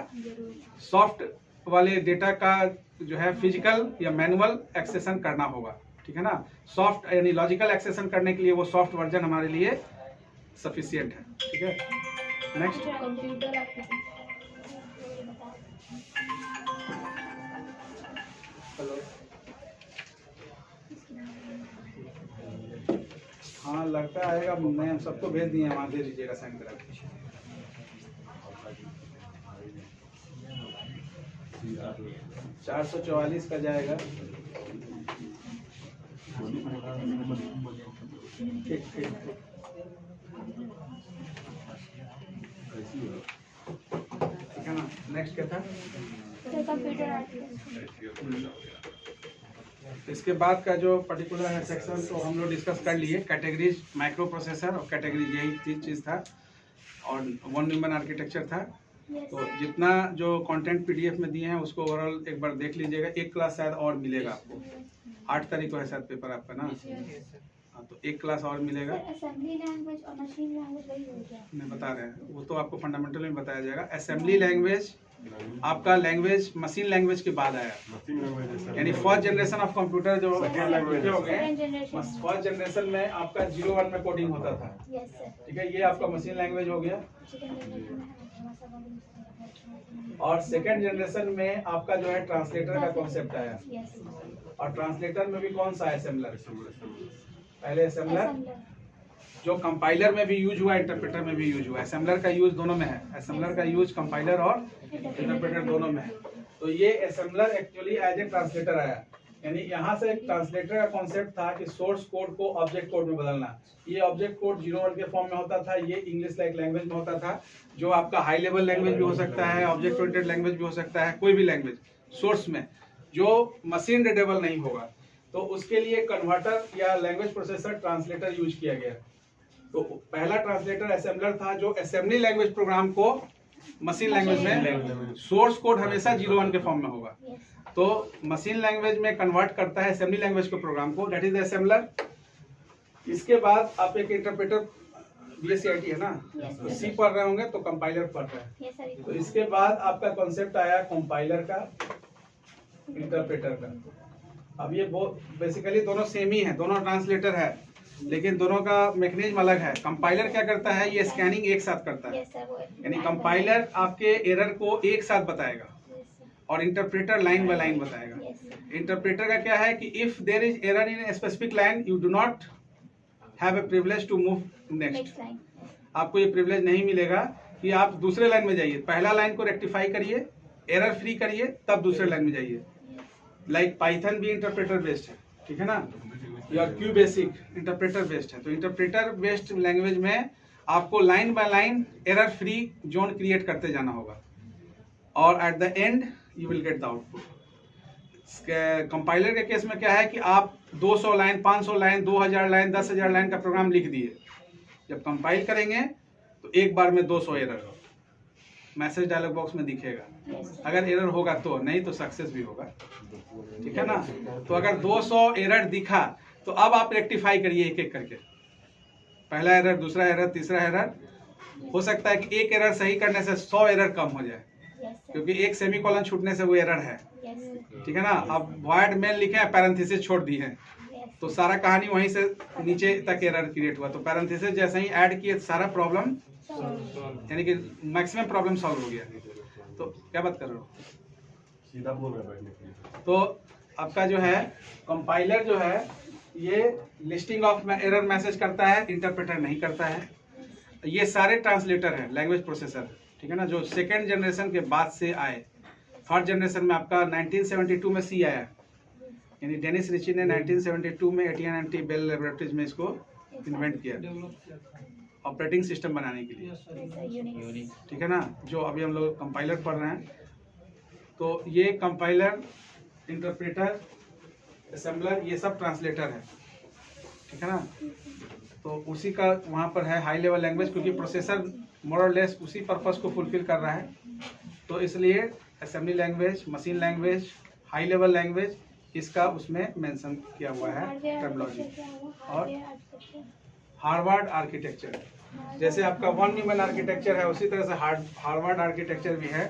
सॉफ्ट वाले डेटा का जो है फिजिकल या मैनुअल एक्सेशन करना होगा, ठीक है ना। सॉफ्ट यानी लॉजिकल एक्सेशन करने के लिए वो सॉफ्ट वर्जन हमारे लिए सफिशिएंट है, ठीक है। नेक्स्ट, कंप्यूटर हाँ लड़का आएगा, मैं हम सबको भेज दिए हैं, वहाँ दे दीजिएगा साइन करा के। 444 का जाएगा। ठीक ठीक ठीक है ना। नेक्स्ट क्या था? Computer architecture. इसके बाद का जो पर्टिकुलर है सेक्शन तो हम लोग डिस्कस कर लिए, कैटेगरीज, माइक्रो प्रोसेसर और कैटेगरीज, यही तीन चीज़ था और वन न्यूमन आर्किटेक्चर था। तो जितना जो कंटेंट पीडीएफ में दिए हैं उसको ओवरऑल एक बार देख लीजिएगा। एक क्लास शायद और मिलेगा आपको, 8 तारीख को है शायद पेपर आपका ना। हाँ तो एक क्लास और मिलेगा। असेंबली लैंग्वेज और मशीन लैंग्वेज वही हो गया, नहीं बता रहे हैं, वो तो आपको फंडामेंटल में बताया जाएगा। असेंबली लैंग्वेज आपका लैंग्वेज मशीन लैंग्वेज के बाद आया, यानी फर्स्ट जनरेशन ऑफ कंप्यूटर जो हो गए, फर्स्ट जनरेशन में आपका 01 में कोडिंग होता था, ठीक है। ये आपका मशीन लैंग्वेज हो गया। और सेकेंड जनरेशन में आपका जो है ट्रांसलेटर का कॉन्सेप्ट आया, और ट्रांसलेटर में भी कौन सा असेंबलर? पहले असेंबलर जो कंपाइलर में भी यूज हुआ, इंटरप्रेटर में भी यूज हुआ। असेंबलर का यूज दोनों में है, असेंबलर का यूज कंपाइलर और इंटरप्रेटर दोनों में है। तो ये assembler actually as a translator आया, यानी यहाँ से एक ट्रांसलेटर का कॉन्सेप्ट था कि सोर्स कोड को ऑब्जेक्ट कोड में बदलना। ये ऑब्जेक्ट कोड 01 के फॉर्म में होता था, ये इंग्लिश लाइक लैंग्वेज में होता था, जो आपका हाई लेवल लैंग्वेज भी हो सकता है, ऑब्जेक्ट ओरिएंटेड लैंग्वेज भी हो सकता है, कोई भी लैंग्वेज सोर्स में जो मशीन रीडेबल नहीं होगा। तो उसके लिए कन्वर्टर या लैंग्वेज प्रोसेसर ट्रांसलेटर यूज किया गया। तो पहला ट्रांसलेटर असेंबलर था जो असेंबली लैंग्वेज प्रोग्राम को मशीन लैंग्वेज में, सोर्स कोड हमेशा 01 के फॉर्म में होगा, तो मशीन लैंग्वेज में कन्वर्ट करता है असेंबली लैंग्वेज के प्रोग्राम को, दैट इज असेंबलर। इसके बाद आप एक इंटरप्रेटर, BSc है ना, तो सी पढ़ रहे होंगे तो कंपाइलर पढ़ रहे हैं। तो इसके बाद आपका कॉन्सेप्ट आया कंपाइलर का, इंटरप्रेटर का। अब ये बहुत बेसिकली दोनों सेम ही है, दोनों ट्रांसलेटर है, लेकिन दोनों का मैकेनिज्म अलग है। कंपाइलर क्या करता है, ये स्कैनिंग एक साथ करता है, यानी कंपाइलर आपके एरर को एक साथ बताएगा और इंटरप्रेटर लाइन बाय लाइन बताएगा। इंटरप्रेटर का क्या है कि if there is error in a specific line you do not have a privilege to move next. आपको ये प्रिविलेज नहीं मिलेगा कि आप दूसरे लाइन में जाइए, पहला लाइन को रेक्टिफाई करिए, एरर फ्री करिए, तब दूसरे लाइन में जाइए। लाइक पाइथन भी इंटरप्रेटर बेस्ड है, ठीक है ना, या क्यू बेसिक इंटरप्रेटर बेस्ड है। तो इंटरप्रेटर बेस्ड लैंग्वेज में आपको line by line error free zone create करते जाना होगा और at the end you will get the output. Compiler के केस में क्या है कि आप 200 लाइन, 500 लाइन, 2000 लाइन, 10,000 लाइन का प्रोग्राम लिख दिए, जब कंपाइल करेंगे तो एक बार में 200 एरर मैसेज डायलॉग बॉक्स में दिखेगा। अगर एरर होगा तो, नहीं तो सक्सेस भी होगा, ठीक है ना। तो अगर 200 एरर दिखा तो अब आप रेक्टिफाई करिए एक एक करके, पहला एरर, दूसरा एरर, तीसरा एरर। हो सकता है कि एक एरर सही करने से 100 एरर कम हो जाए, क्योंकि एक सेमीकोलन छूटने से वो एरर है, ठीक है ना। अब वॉइड मेन लिखे हैं, पैरेंथेसिस छोड़ दी है, तो सारा कहानी वहीं से नीचे तक एरर क्रिएट हुआ। तो पैरेंथेसिस जैसे ही ऐड किए सारा प्रॉब्लम, यानी कि मैक्सिमम प्रॉब्लम सॉल्व हो गया। तो क्या बात कर रहे हो, सीधा बोल रहे बैठने के लिए। तो आपका जो है कंपाइलर जो है ये लिस्टिंग ऑफ एरर मैसेज करता है, इंटरप्रेटर नहीं करता है। ये सारे ट्रांसलेटर है, लैंग्वेज प्रोसेसर, ठीक है ना, जो सेकेंड जनरेशन के बाद से आए। थर्ड जनरेशन में आपका 1972 में सी आया, यानी डेनिस रिची ने 1972 में AT&T बेल लैबोरेटरीज में इसको इन्वेंट किया ऑपरेटिंग सिस्टम बनाने के लिए, ठीक है ना, जो अभी हम लोग कंपाइलर पढ़ रहे हैं। तो ये कंपाइलर, इंटरप्रेटर, असेंबलर, ये सब ट्रांसलेटर है, ठीक है ना। तो उसी का वहाँ पर है हाई लेवल लैंग्वेज, क्योंकि प्रोसेसर मोर और लेस उसी पर्पस को फुलफिल कर रहा है। तो इसलिए assembly language, machine language, high level language, इसका उसमें मेंशन किया हुआ है टर्मिनोलॉजी। और आर्किटेक्चर हार्वर्ड आर्किटेक्चर, जैसे आपका वन न्यूमैन आर्किटेक्चर है उसी तरह से हार्वर्ड आर्किटेक्चर भी है।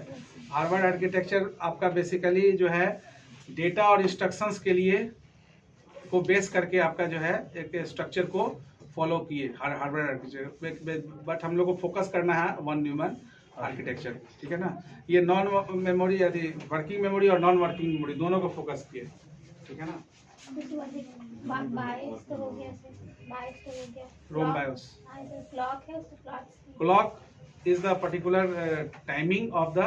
हार्वर्ड आर्किटेक्चर आपका बेसिकली जो है डेटा और इंस्ट्रक्शंस के लिए को बेस करके आपका जो है एक स्ट्रक्चर को फॉलो किए हार्वर्ड आर्किटेक्चर, बट हम लोग को फोकस करना है वन न्यूमैन आर्किटेक्चर, ठीक है ना। ये नॉन मेमोरी यदि वर्किंग मेमोरी और नॉन वर्किंग मेमोरी दोनों को फोकस किए, ठीक है ना। बायस तो हो गया सर, बायस तो हो गया। रोम बायोस, क्लॉक है, उसको clock clock is the particular timing of the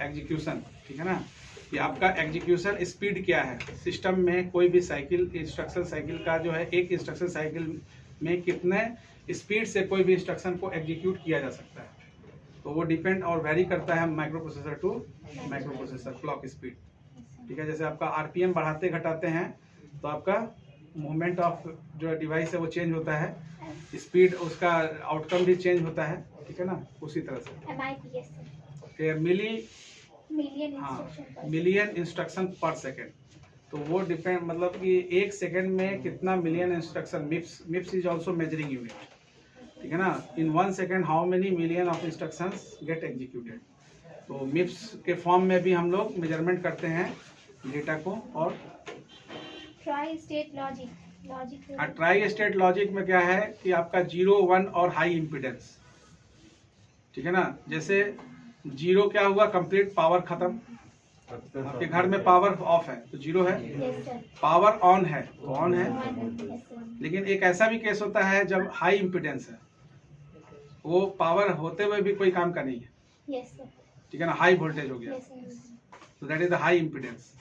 execution, ठीक है ना। कि आपका एग्जीक्यूशन स्पीड क्या है, सिस्टम में कोई भी साइकिल इंस्ट्रक्शन साइकिल का जो है एक इंस्ट्रक्शन साइकिल में कितने स्पीड से कोई भी इंस्ट्रक्शन को एग्जीक्यूट किया जा सकता है, तो वो डिपेंड और वेरी करता है microprocessor to microprocessor clock speed, ठीक है। जैसे आपका आरपीएम बढ़ाते घटाते हैं तो आपका मूवमेंट ऑफ जो डिवाइस है वो चेंज होता है, स्पीड उसका आउटकम भी चेंज होता है, ठीक है ना। उसी तरह से MIPS मिलियन हाँ instruction million instruction per second, तो वो डिपेंड मतलब कि एक सेकेंड में कितना million instruction, MIPS is also measuring unit, ठीक है ना। In 1 second how many million of instructions get executed, तो मिप्स के फॉर्म में भी हम लोग मेजरमेंट करते हैं डेटा को। और tri state logic tri state logic में क्या है कि आपका 0, 1 और हाई इम्पीडेंस, ठीक है ना। जैसे 0 क्या हुआ, कंप्लीट पावर खत्म, आपके घर में पावर ऑफ है तो 0 है, यस सर, पावर ऑन है तो ऑन है। यस सर, लेकिन एक ऐसा भी केस होता है जब हाई इम्पीडेंस है, वो पावर होते हुए भी कोई काम का नहीं है, यस सर, ठीक है ना, हाई वोल्टेज हो गया, यस सर, तो that is the high impedance.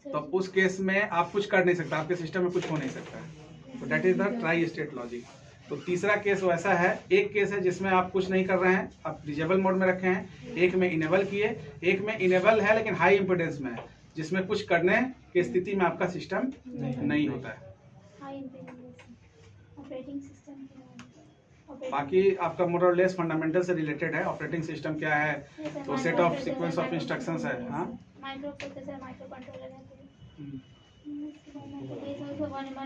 तो उस केस में आप कुछ कर नहीं सकता, आपके सिस्टम में कुछ हो नहीं सकता है, तो that is the tri state logic. तो तीसरा केस वैसा है, एक केस है जिसमें आप कुछ नहीं कर रहे हैं, आप डिजेबल मोड में रखे हैं, एक में इनेबल किए, एक में इनेबल है लेकिन हाई इम्पीडेंस में है, जिसमें कुछ करने की स्थिति में आपका सिस्टम नहीं होता है। हाई इंपीडेंस ऑपरेटिंग सिस्टम बाकी आपका मोर और लेस फंडामेंटल से रिलेटेड है। ऑपरेटिंग सिस्टम क्या है, तो set of sequence of instructions है। हाँ माइक्रो प्रोसेसर, माइक्रो कंट्रोलर है,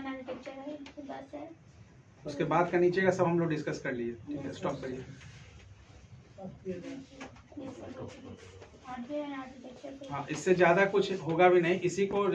आर्किटेक्चर है, तो बस है। उसके बाद का नीचे का सब हम लोग डिस्कस कर लिए, ठीक है, स्टॉप करिए। हार्डवेयर एंड आर्किटेक्चर हाँ, इससे ज़्यादा कुछ होगा भी नहीं, इसी को